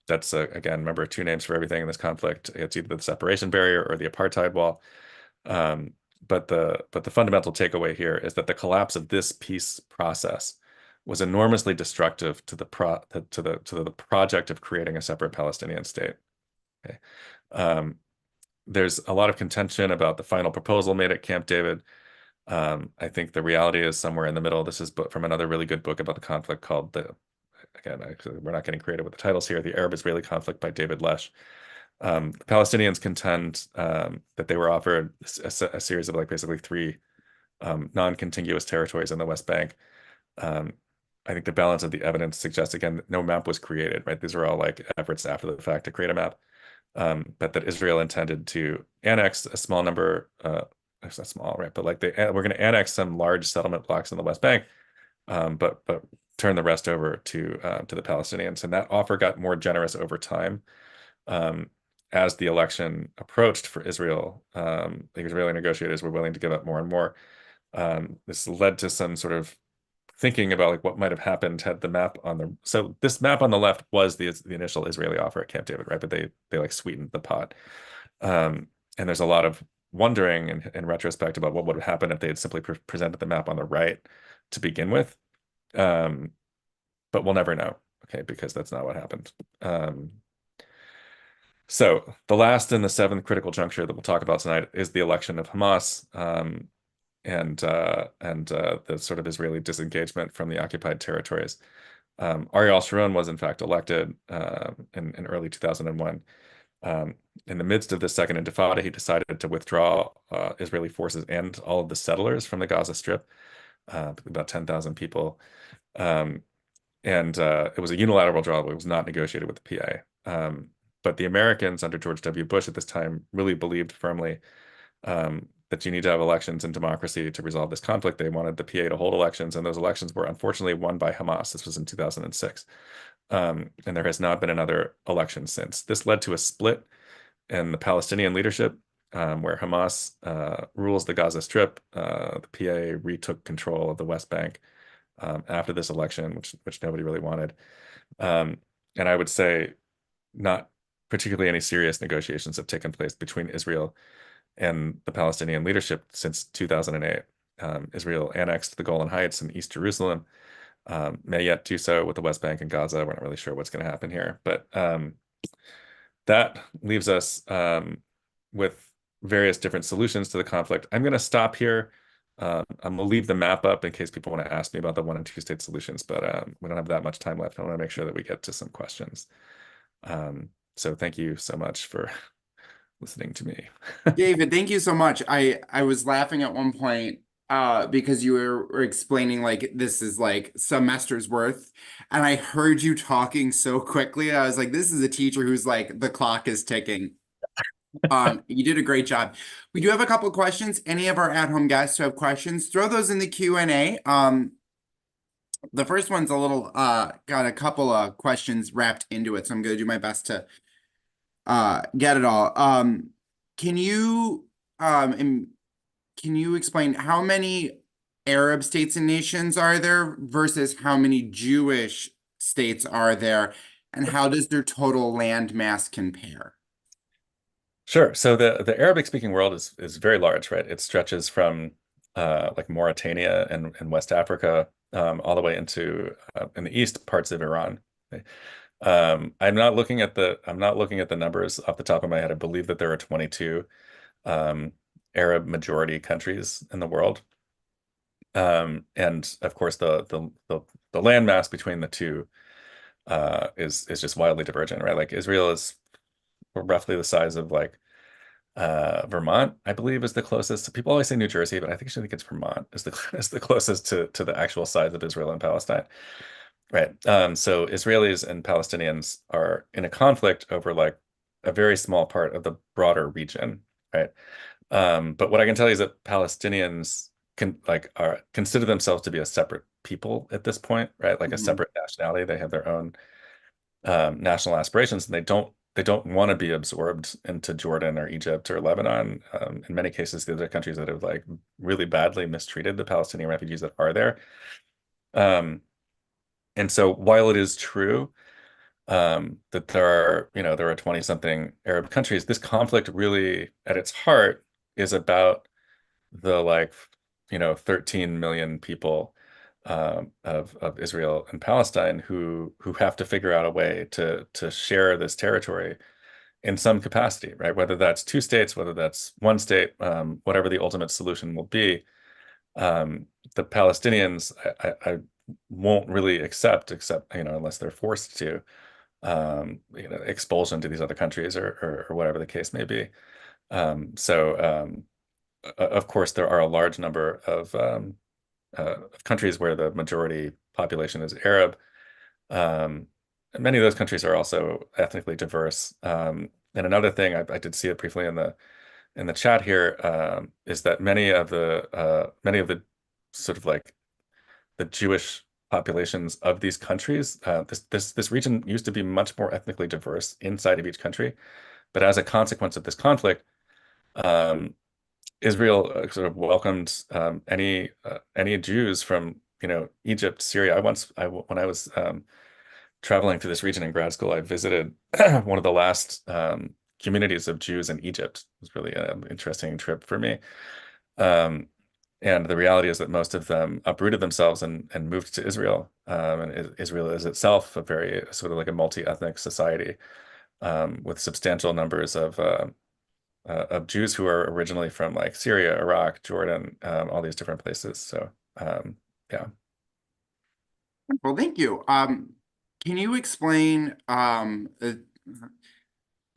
That's again, remember, two names for everything in this conflict. It's either the separation barrier or the apartheid wall. Um, but the fundamental takeaway here is that the collapse of this peace process was enormously destructive to the project of creating a separate Palestinian state. Okay. Um, there's a lot of contention about the final proposal made at Camp David. I think the reality is somewhere in the middle. This is from another really good book about the conflict called we're not getting creative with the titles here, The Arab-Israeli Conflict by David Lesh. The Palestinians contend that they were offered a series of basically 3 non-contiguous territories in the West Bank. I think the balance of the evidence suggests, again, that no map was created, right? These are all efforts after the fact to create a map, but that Israel intended to annex a small number, it's not small, right? But we're going to annex some large settlement blocks in the West Bank, but turn the rest over to the Palestinians. And that offer got more generous over time. As the election approached for Israel, the Israeli negotiators were willing to give up more and more. This led to some sort of thinking about what might have happened had the map on the this map on the left was the initial Israeli offer at Camp David, right? But they sweetened the pot. And there's a lot of wondering in retrospect about what would have happened if they had simply presented the map on the right to begin with. But we'll never know, okay, because that's not what happened. So the last and the 7th critical juncture that we'll talk about tonight is the election of Hamas, and the sort of Israeli disengagement from the occupied territories. Ariel Sharon was in fact elected in early 2001. In the midst of the Second Intifada, he decided to withdraw Israeli forces and all of the settlers from the Gaza Strip, about 10,000 people. It was a unilateral withdrawal. It was not negotiated with the PA. But the Americans under George W. Bush at this time really believed firmly that you need to have elections and democracy to resolve this conflict. They wanted the PA to hold elections, and those elections were unfortunately won by Hamas. This was in 2006. And there has not been another election since. This led to a split in the Palestinian leadership, where Hamas rules the Gaza Strip. The PA retook control of the West Bank after this election, which nobody really wanted. And I would say not particularly any serious negotiations have taken place between Israel and the Palestinian leadership since 2008. Israel annexed the Golan Heights and East Jerusalem, may yet do so with the West Bank and Gaza. We're not really sure what's going to happen here, but that leaves us with various different solutions to the conflict. I'm going to stop here. I'm going to leave the map up in case people want to ask me about the 1 and 2 state solutions, but we don't have that much time left. I want to make sure that we get to some questions. So thank you so much for listening to me. David, thank you so much. I was laughing at one point because you were explaining this is semester's worth, and I heard you talking so quickly. I was like, this is a teacher who's the clock is ticking. You did a great job. We do have a couple of questions. Any of our at-home guests who have questions, throw those in the Q&A. The first one's got a couple of questions wrapped into it, so I'm going to do my best to get it all. Can you explain how many Arab states and nations are there versus how many Jewish states are there, and how does their total land mass compare? Sure. So the Arabic speaking world is very large, right? It stretches from Mauritania and West Africa all the way into in the east parts of Iran. Okay. I'm not looking at the numbers off the top of my head. I believe that there are 22 Arab majority countries in the world. And of course the land mass between the two is just wildly divergent, right? Israel is roughly the size of Vermont, I believe, is the closest. People always say New Jersey, but I think it's Vermont is the closest to the actual size of Israel and Palestine. Right. So Israelis and Palestinians are in a conflict over a very small part of the broader region, right? But what I can tell you is that Palestinians consider themselves to be a separate people at this point, right? Like a Mhm. separate nationality. They have their own national aspirations, and they don't want to be absorbed into Jordan or Egypt or Lebanon. In many cases, these are countries that have like really badly mistreated the Palestinian refugees that are there. Um, and so while it is true that there are 20 something Arab countries, this conflict really at its heart is about the 13 million people of Israel and Palestine who have to figure out a way to share this territory in some capacity, right? Whether that's two states, whether that's one state, whatever the ultimate solution will be, the Palestinians I won't really except unless they're forced to, expulsion to these other countries or whatever the case may be. Of course, there are a large number of countries where the majority population is Arab. And many of those countries are also ethnically diverse. And another thing, I did see it briefly in the chat here, is that many of the sort of like the Jewish populations of these countries, this region used to be much more ethnically diverse inside of each country, but as a consequence of this conflict, um, Israel sort of welcomed any Jews from Egypt, Syria. When I was traveling through this region in grad school, I visited one of the last communities of Jews in Egypt. It was really an interesting trip for me. Um, and the reality is that most of them uprooted themselves and moved to Israel. And Israel is itself a very sort of like a multi-ethnic society with substantial numbers of Jews who are originally from like Syria, Iraq, Jordan, all these different places. So yeah. Well, thank you. Can you explain,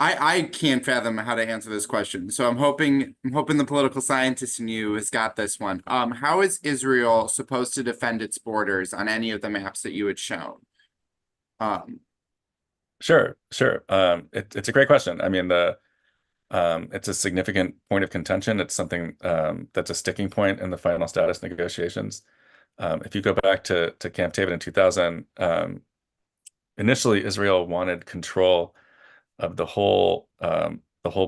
I can't fathom how to answer this question, so I'm hoping the political scientist in you has got this one. How is Israel supposed to defend its borders on any of the maps that you had shown? Um, Sure, sure. It's a great question. I mean, it's a significant point of contention. It's something that's a sticking point in the final status negotiations. If you go back to Camp David in 2000, initially Israel wanted control of the whole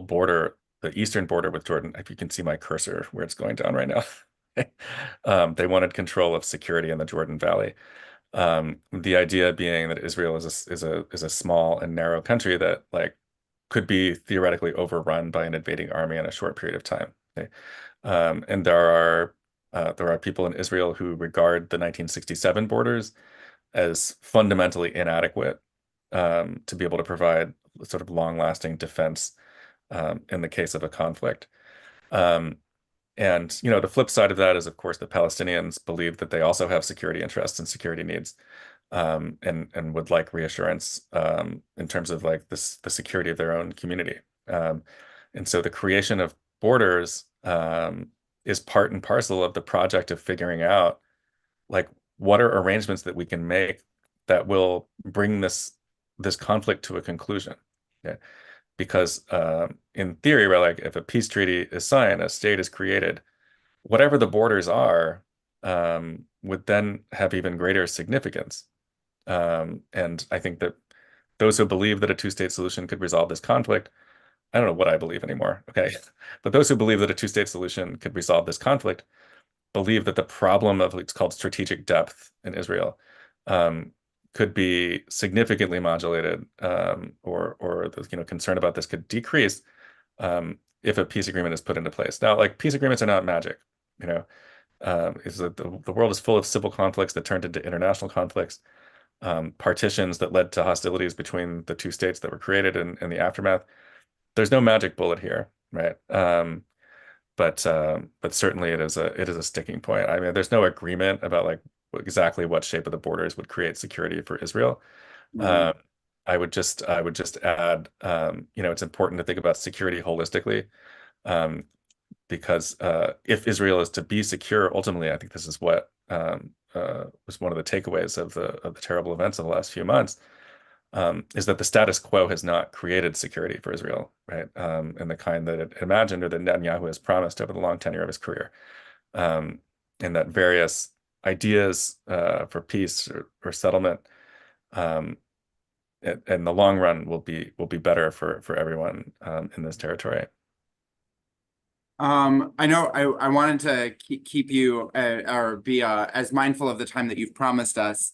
border, the eastern border with Jordan. If you can see my cursor where it's going down right now. They wanted control of security in the Jordan Valley. The idea being that Israel is a small and narrow country that like could be theoretically overrun by an invading army in a short period of time. Okay? And there are people in Israel who regard the 1967 borders as fundamentally inadequate to be able to provide sort of long-lasting defense in the case of a conflict. Um, and the flip side of that is, of course, the Palestinians believe that they also have security interests and security needs, and would like reassurance in terms of like the security of their own community. And so the creation of borders is part and parcel of the project of figuring out like what are arrangements that we can make that will bring this conflict to a conclusion. Okay? Because in theory, right, like if a peace treaty is signed, a state is created, whatever the borders are, would then have even greater significance. And I think that those who believe that a two-state solution could resolve this conflict, I don't know what I believe anymore, okay? But those who believe that a two-state solution could resolve this conflict believe that the problem of what's called strategic depth in Israel um, could be significantly modulated, or the concern about this could decrease if a peace agreement is put into place. Now, like peace agreements are not magic, you know. Is that the world is full of civil conflicts that turned into international conflicts, partitions that led to hostilities between the two states that were created in the aftermath. There's no magic bullet here, right? But certainly it is a sticking point. I mean, there's no agreement about like exactly what shape of the borders would create security for Israel. mhm. Um, I would just add, it's important to think about security holistically, um, because if Israel is to be secure, ultimately, I think this is what was one of the takeaways of the terrible events of the last few months, is that the status quo has not created security for Israel, right? And the kind that it imagined or that Netanyahu has promised over the long tenure of his career. Um, and that various ideas for peace or settlement um, in the long run will be better for everyone in this territory. I know I wanted to keep you or be as mindful of the time that you've promised us,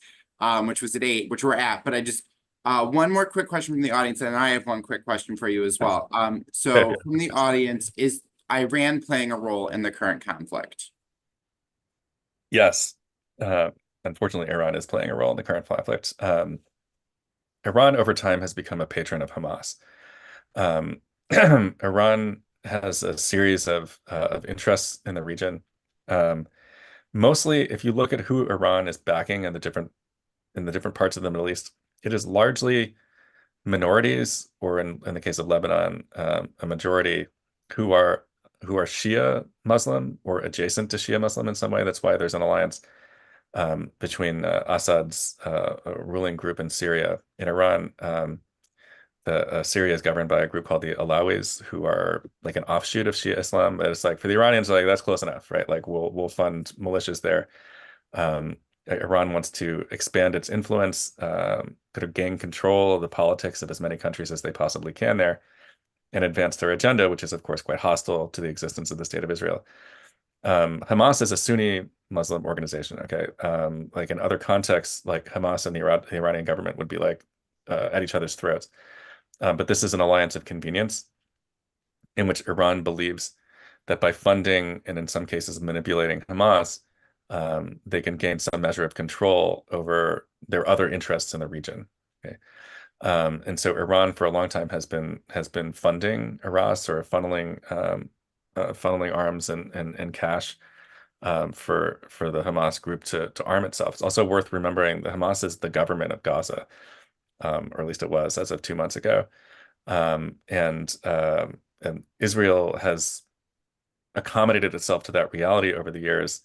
which was at 8, which we're at. But I just one more quick question from the audience, and I have one quick question for you as well. So from the audience, is Iran playing a role in the current conflict? Yes. Uh, Unfortunately, Iran is playing a role in the current conflict. Iran over time has become a patron of Hamas. Um, Iran has a series of interests in the region. Um, Mostly, if you look at who Iran is backing in the different parts of the Middle East, it is largely minorities, or in the case of Lebanon, a majority who are Shia Muslim or adjacent to Shia Muslim in some way. That's why there's an alliance between Assad's ruling group in Syria. In Iran, Syria is governed by a group called the Alawis, who are like an offshoot of Shia Islam. But it's like for the Iranians, like that's close enough, right? Like we'll fund militias there. Um, Iran wants to expand its influence, kind of gain control of the politics of as many countries as they possibly can there, and advance their agenda, which is of course quite hostile to the existence of the state of Israel. Hamas is a Sunni Muslim organization. Okay, like in other contexts, like Hamas and the Iranian government would be like at each other's throats. But this is an alliance of convenience in which Iran believes that by funding and in some cases manipulating Hamas, they can gain some measure of control over their other interests in the region. Okay. And so Iran for a long time has been funding Iras or funneling arms and cash for the Hamas group to arm itself. It's also worth remembering that Hamas is the government of Gaza, or at least it was as of 2 months ago. And Israel has accommodated itself to that reality over the years,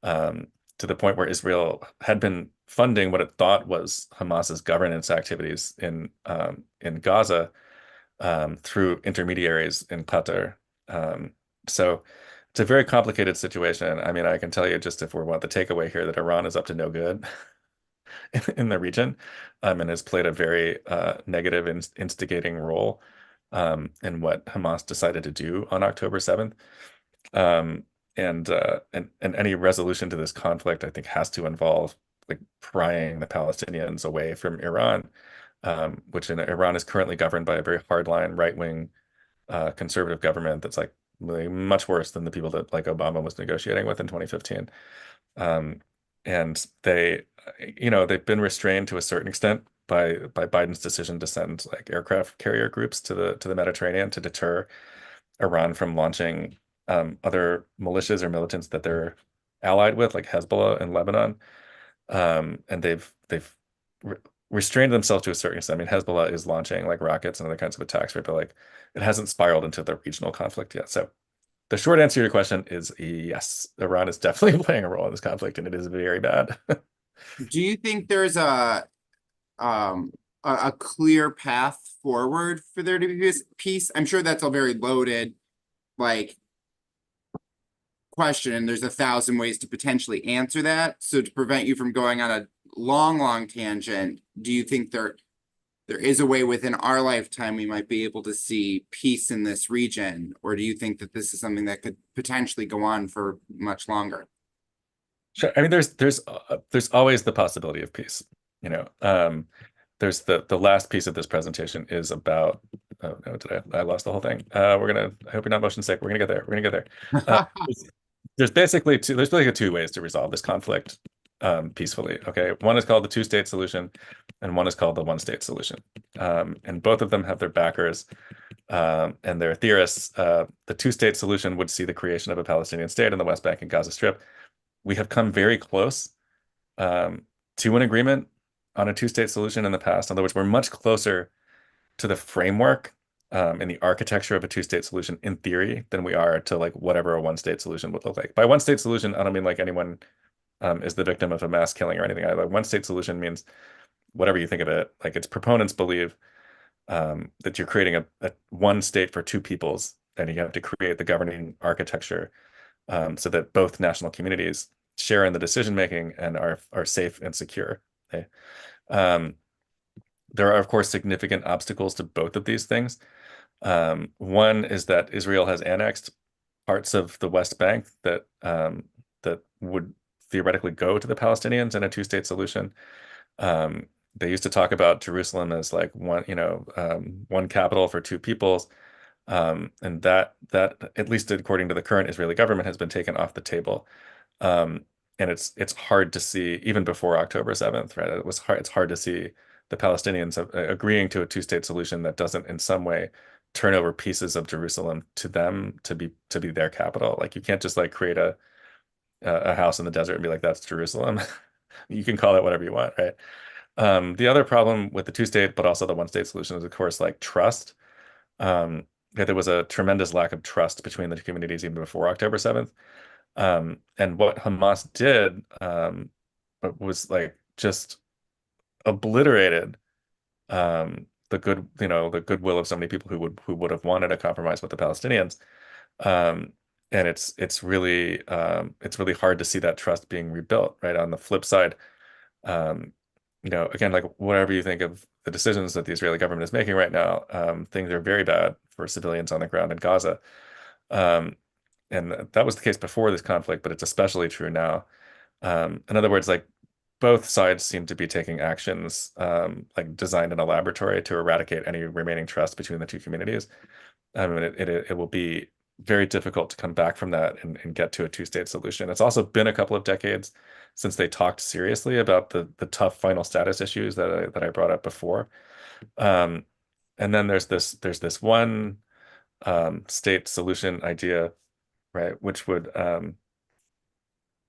um, to the point where Israel had been funding what it thought was Hamas's governance activities in Gaza through intermediaries in Qatar. So it's a very complicated situation. I mean, I can tell you just if we want the takeaway here that Iran is up to no good in the region, and has played a very negative instigating role in what Hamas decided to do on October 7th. Um, and any resolution to this conflict, I think, has to involve like prying the Palestinians away from Iran, which in Iran is currently governed by a very hardline right-wing conservative government that's like really much worse than the people that like Obama was negotiating with in 2015. Um, and they've been restrained to a certain extent by Biden's decision to send like aircraft carrier groups to the Mediterranean to deter Iran from launching other militias or militants that they're allied with, like Hezbollah in Lebanon. And they've re restrained themselves to a certain extent. I mean, Hezbollah is launching like rockets and other kinds of attacks, right? But like it hasn't spiraled into the regional conflict yet. So the short answer to your question is yes, Iran is definitely playing a role in this conflict, and it is very bad. Do you think there's um a clear path forward for there to be peace? I'm sure that's a very loaded like question, and there's 1,000 ways to potentially answer that. So to prevent you from going on a long tangent, do you think there is a way within our lifetime we might be able to see peace in this region, or do you think that this is something that could potentially go on for much longer? Sure. I mean, there's always the possibility of peace. You know, there's the last piece of this presentation is about. Oh no, I lost the whole thing. I hope you're not motion sick. We're gonna get there. We're gonna get there. There's, there's basically two ways to resolve this conflict peacefully. Okay, one is called the two-state solution, and one is called the one-state solution. And both of them have their backers and their theorists. The two-state solution would see the creation of a Palestinian state in the West Bank and Gaza Strip. We have come very close um, to an agreement on a two-state solution in the past. In other words, we're much closer to the framework and the architecture of a two-state solution in theory than we are to like whatever a one-state solution would look like. By one-state solution, I don't mean like anyone is the victim of a mass killing or anything. Like one-state solution means whatever you think of it. Like its proponents believe that you're creating a one state for two peoples, and you have to create the governing architecture so that both national communities share in the decision making and are safe and secure. Okay? Um, there are, of course, significant obstacles to both of these things. One is that Israel has annexed parts of the West Bank that would theoretically go to the Palestinians in a two-state solution. They used to talk about Jerusalem as like one capital for two peoples, and that at least according to the current Israeli government has been taken off the table. Um, and it's hard to see even before October 7th, right? It's hard to see the Palestinians agreeing to a two-state solution that doesn't in some way turn over pieces of Jerusalem to them to be their capital. Like you can't just like create a house in the desert and be like, that's Jerusalem. You can call it whatever you want, right? The other problem with the two-state, but also the one-state solution is, of course, like trust. There was a tremendous lack of trust between the two communities even before October 7th. And what Hamas did was like just obliterated the goodwill of so many people who would have wanted a compromise with the Palestinians. Um, and it's really hard to see that trust being rebuilt, right? On the flip side, um, again, like whatever you think of the decisions that the Israeli government is making right now, things are very bad for civilians on the ground in Gaza. Um, and that was the case before this conflict, but it's especially true now. In other words, like both sides seem to be taking actions like designed in a laboratory to eradicate any remaining trust between the two communities. I mean, it will be very difficult to come back from that and get to a two-state solution. It's also been a couple of decades since they talked seriously about the tough final status issues that I brought up before. Um, and then there's this one state solution idea, right, which would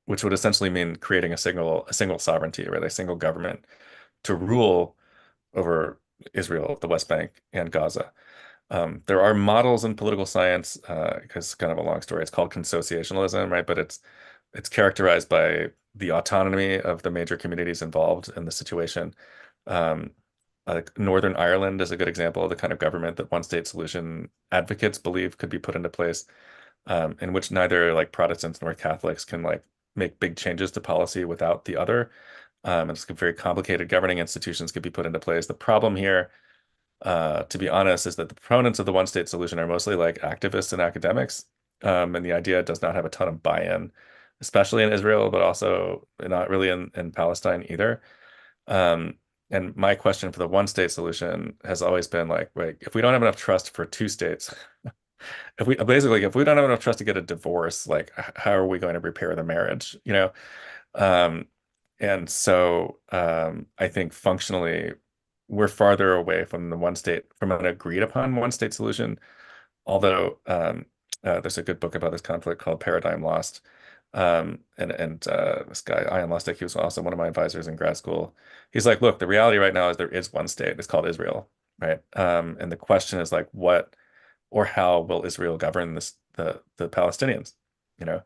essentially mean creating a single sovereignty, right, a single government to rule over Israel, the West Bank, and Gaza. There are models in political science, because it's kind of a long story. It's called consociationalism, right? But it's characterized by the autonomy of the major communities involved in the situation. Um, like Northern Ireland is a good example of the kind of government that one state solution advocates believe could be put into place, in which neither like Protestants nor Catholics can like make big changes to policy without the other. And it's very complicated governing institutions could be put into place. The problem here, to be honest, is that the proponents of the one state solution are mostly like activists and academics. And the idea does not have a ton of buy-in, especially in Israel, but also not really in Palestine either. Um, and my question for the one state solution has always been like, wait, if we don't have enough trust for two states, if we don't have enough trust to get a divorce, like how are we going to repair the marriage? Um, and so I think functionally we're farther away from an agreed upon one state solution. Although there's a good book about this conflict called Paradigm Lost. And this guy, Ian Lustig, he was also one of my advisors in grad school. He's like, look, the reality right now is there is one state. It's called Israel, right? And the question is like, what or how will Israel govern the Palestinians? You know,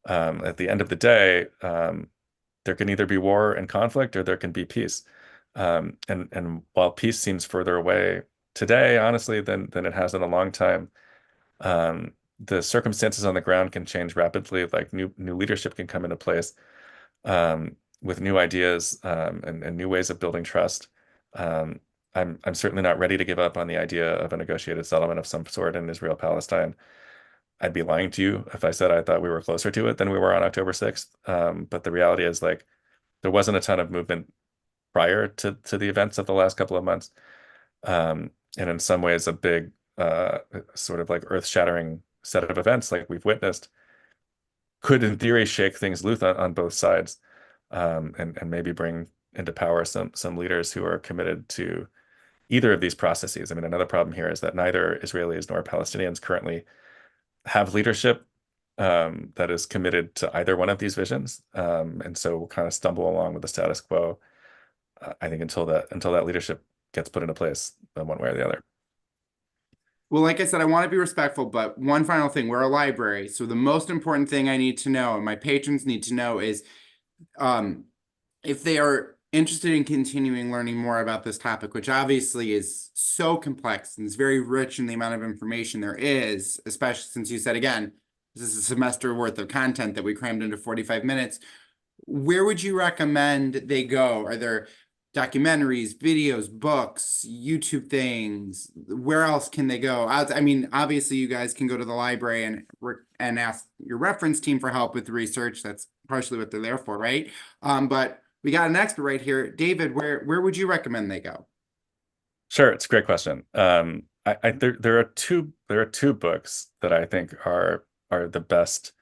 at the end of the day, there can either be war and conflict or there can be peace. And while peace seems further away today, honestly, than it has in a long time, the circumstances on the ground can change rapidly. Like new leadership can come into place with new ideas and new ways of building trust. Um, I'm certainly not ready to give up on the idea of a negotiated settlement of some sort in Israel-Palestine. I'd be lying to you if I said I thought we were closer to it than we were on October 6th. But the reality is like there wasn't a ton of movement prior to the events of the last couple of months. And in some ways, a big sort of like earth-shattering set of events like we've witnessed could, in theory, shake things loose on both sides, and maybe bring into power some leaders who are committed to either of these processes. I mean, another problem here is that neither Israelis nor Palestinians currently have leadership that is committed to either one of these visions, and so we'll kind of stumble along with the status quo. I think until that leadership gets put into place, one way or the other. Well, like I said, I want to be respectful, but one final thing, we're a library. So the most important thing I need to know, and my patrons need to know, is if they are interested in continuing learning more about this topic, which obviously is so complex and is very rich in the amount of information there is, especially since you said, again, this is a semester worth of content that we crammed into 45 minutes. Where would you recommend they go? Are there documentaries, videos, books, YouTube things? Where else can they go? I mean, obviously, you guys can go to the library and ask your reference team for help with research. That's partially what they're there for, right? But we got an expert right here, David. Where would you recommend they go? Sure, it's a great question. There are two books that I think are the best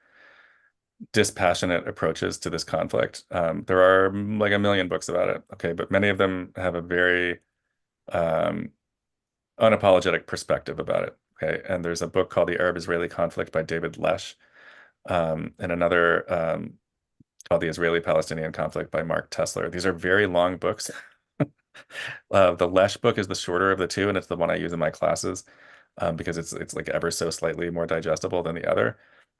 dispassionate approaches to this conflict. There are like a million books about it, okay, but many of them have a very um, unapologetic perspective about it. Okay, and there's a book called The Arab-Israeli Conflict by David Lesh, and another called The Israeli-Palestinian Conflict by Mark Tessler. These are very long books. The Lesh book is the shorter of the two, and it's the one I use in my classes because it's like ever so slightly more digestible than the other.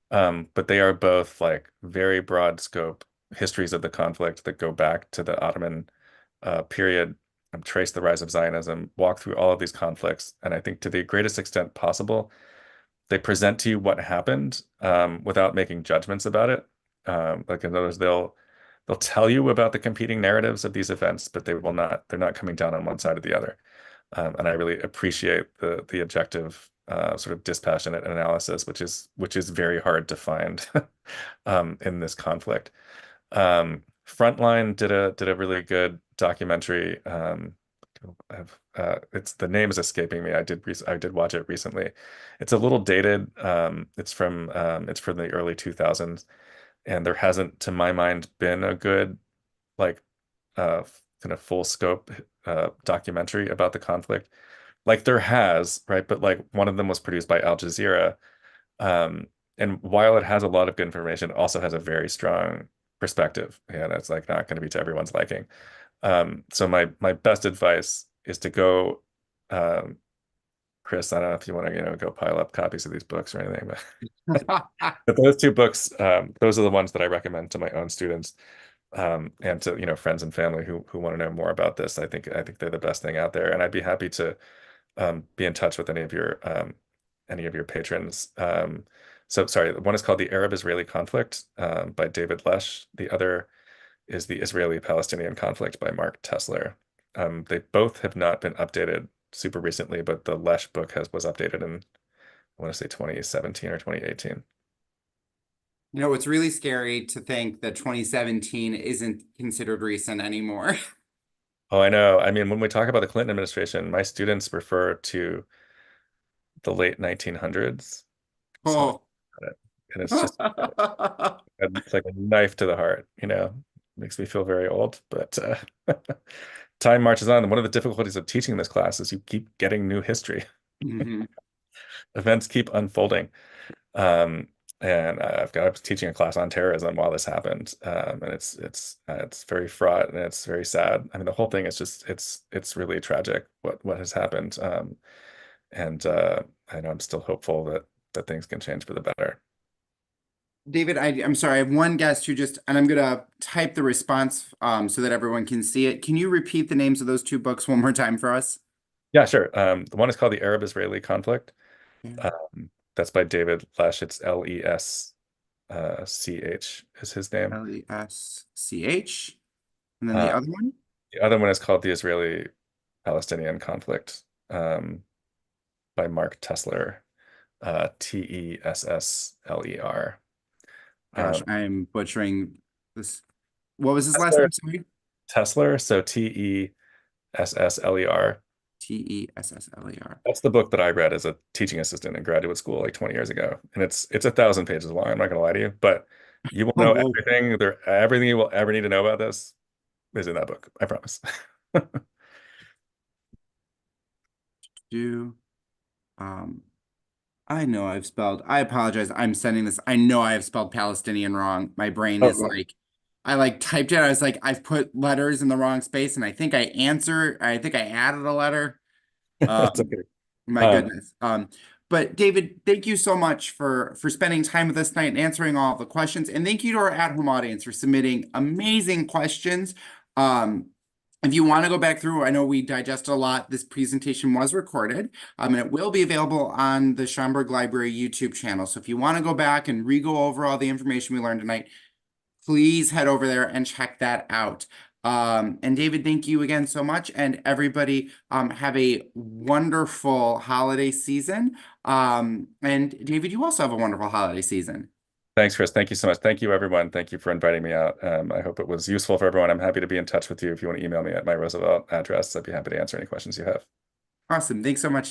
But they are both like very broad scope histories of the conflict that go back to the Ottoman period and trace the rise of Zionism, walk through all of these conflicts, and I think to the greatest extent possible, they present to you what happened without making judgments about it. Like in other words, they'll tell you about the competing narratives of these events, but they're not coming down on one side or the other. And I really appreciate the objective sort of dispassionate analysis, which is very hard to find in this conflict. Frontline did a really good documentary. It's the name is escaping me. I did watch it recently. It's a little dated. It's from the early 2000s, and there hasn't, to my mind, been a good like uh kind of full scope documentary about the conflict. Like there has, right? But like one of them was produced by Al Jazeera. And while it has a lot of good information, it also has a very strong perspective. Yeah, that's like not going to be to everyone's liking. So my best advice is to go, um, Chris, I don't know if you want to, go pile up copies of these books or anything, but but those two books, those are the ones that I recommend to my own students, and to, friends and family who want to know more about this. I think they're the best thing out there, and I'd be happy to be in touch with any of your patrons. So sorry, one is called The Arab-Israeli Conflict by David Lesh. The other is The Israeli-Palestinian Conflict by Mark Tessler. They both have not been updated super recently, but the Lesh book was updated in, I want to say 2017 or 2018. It's really scary to think that 2017 isn't considered recent anymore. Oh, I know. I mean, when we talk about the Clinton administration, my students refer to the late 1900s. So Oh. and it's just it's like a knife to the heart, makes me feel very old, but time marches on. And one of the difficulties of teaching this class is you keep getting new history. Mhm. Events keep unfolding. Um, and I was teaching a class on terrorism while this happened, and it's very fraught and it's very sad. I mean, the whole thing is just it's really tragic what has happened. And I know I'm still hopeful that things can change for the better. David, I'm sorry, I have one guest who and I'm gonna type the response so that everyone can see it. Can you repeat the names of those two books one more time for us? Yeah, sure. The one is called The Arab-Israeli Conflict. Yeah. That's by David Lesh. It's Lesch is his name. Lesch. And then the Uh, other one? the other one is called The Israeli-Palestinian Conflict, by Mark Tessler, Tessler. Gosh, Um, I'm butchering this. What was his last Tessler, name? Sorry. Tessler, so Tessler. Tessler. That's the book that I read as a teaching assistant in graduate school like 20 years ago. And it's 1,000 pages long. I'm not going to lie to you, but you will Oh, know whoa. everything you will ever need to know about this is in that book. I promise. Do I apologize. I'm sending this. I know I have spelled Palestinian wrong. My brain Oh, is no. like, I like typed it. I was like, I've put letters in the wrong space, and I think I added a letter. It's Um, okay. my Um, goodness. But David, thank you so much for spending time with us tonight and answering all the questions. And thank you to our at-home audience for submitting amazing questions. Um, If you want to go back through, I know we digest a lot. This presentation was recorded, and it will be available on the Schaumburg Library YouTube channel. So if you want to go back and re-go over all the information we learned tonight, please head over there and check that out. And David, thank you again so much. And everybody, have a wonderful holiday season. And David, you also have a wonderful holiday season. Thanks, Chris. Thank you so much. Thank you, everyone. Thank you for inviting me out. I hope it was useful for everyone. I'm happy to be in touch with you. If you want to email me at my Roosevelt address, I'd be happy to answer any questions you have. Awesome. Thanks so much.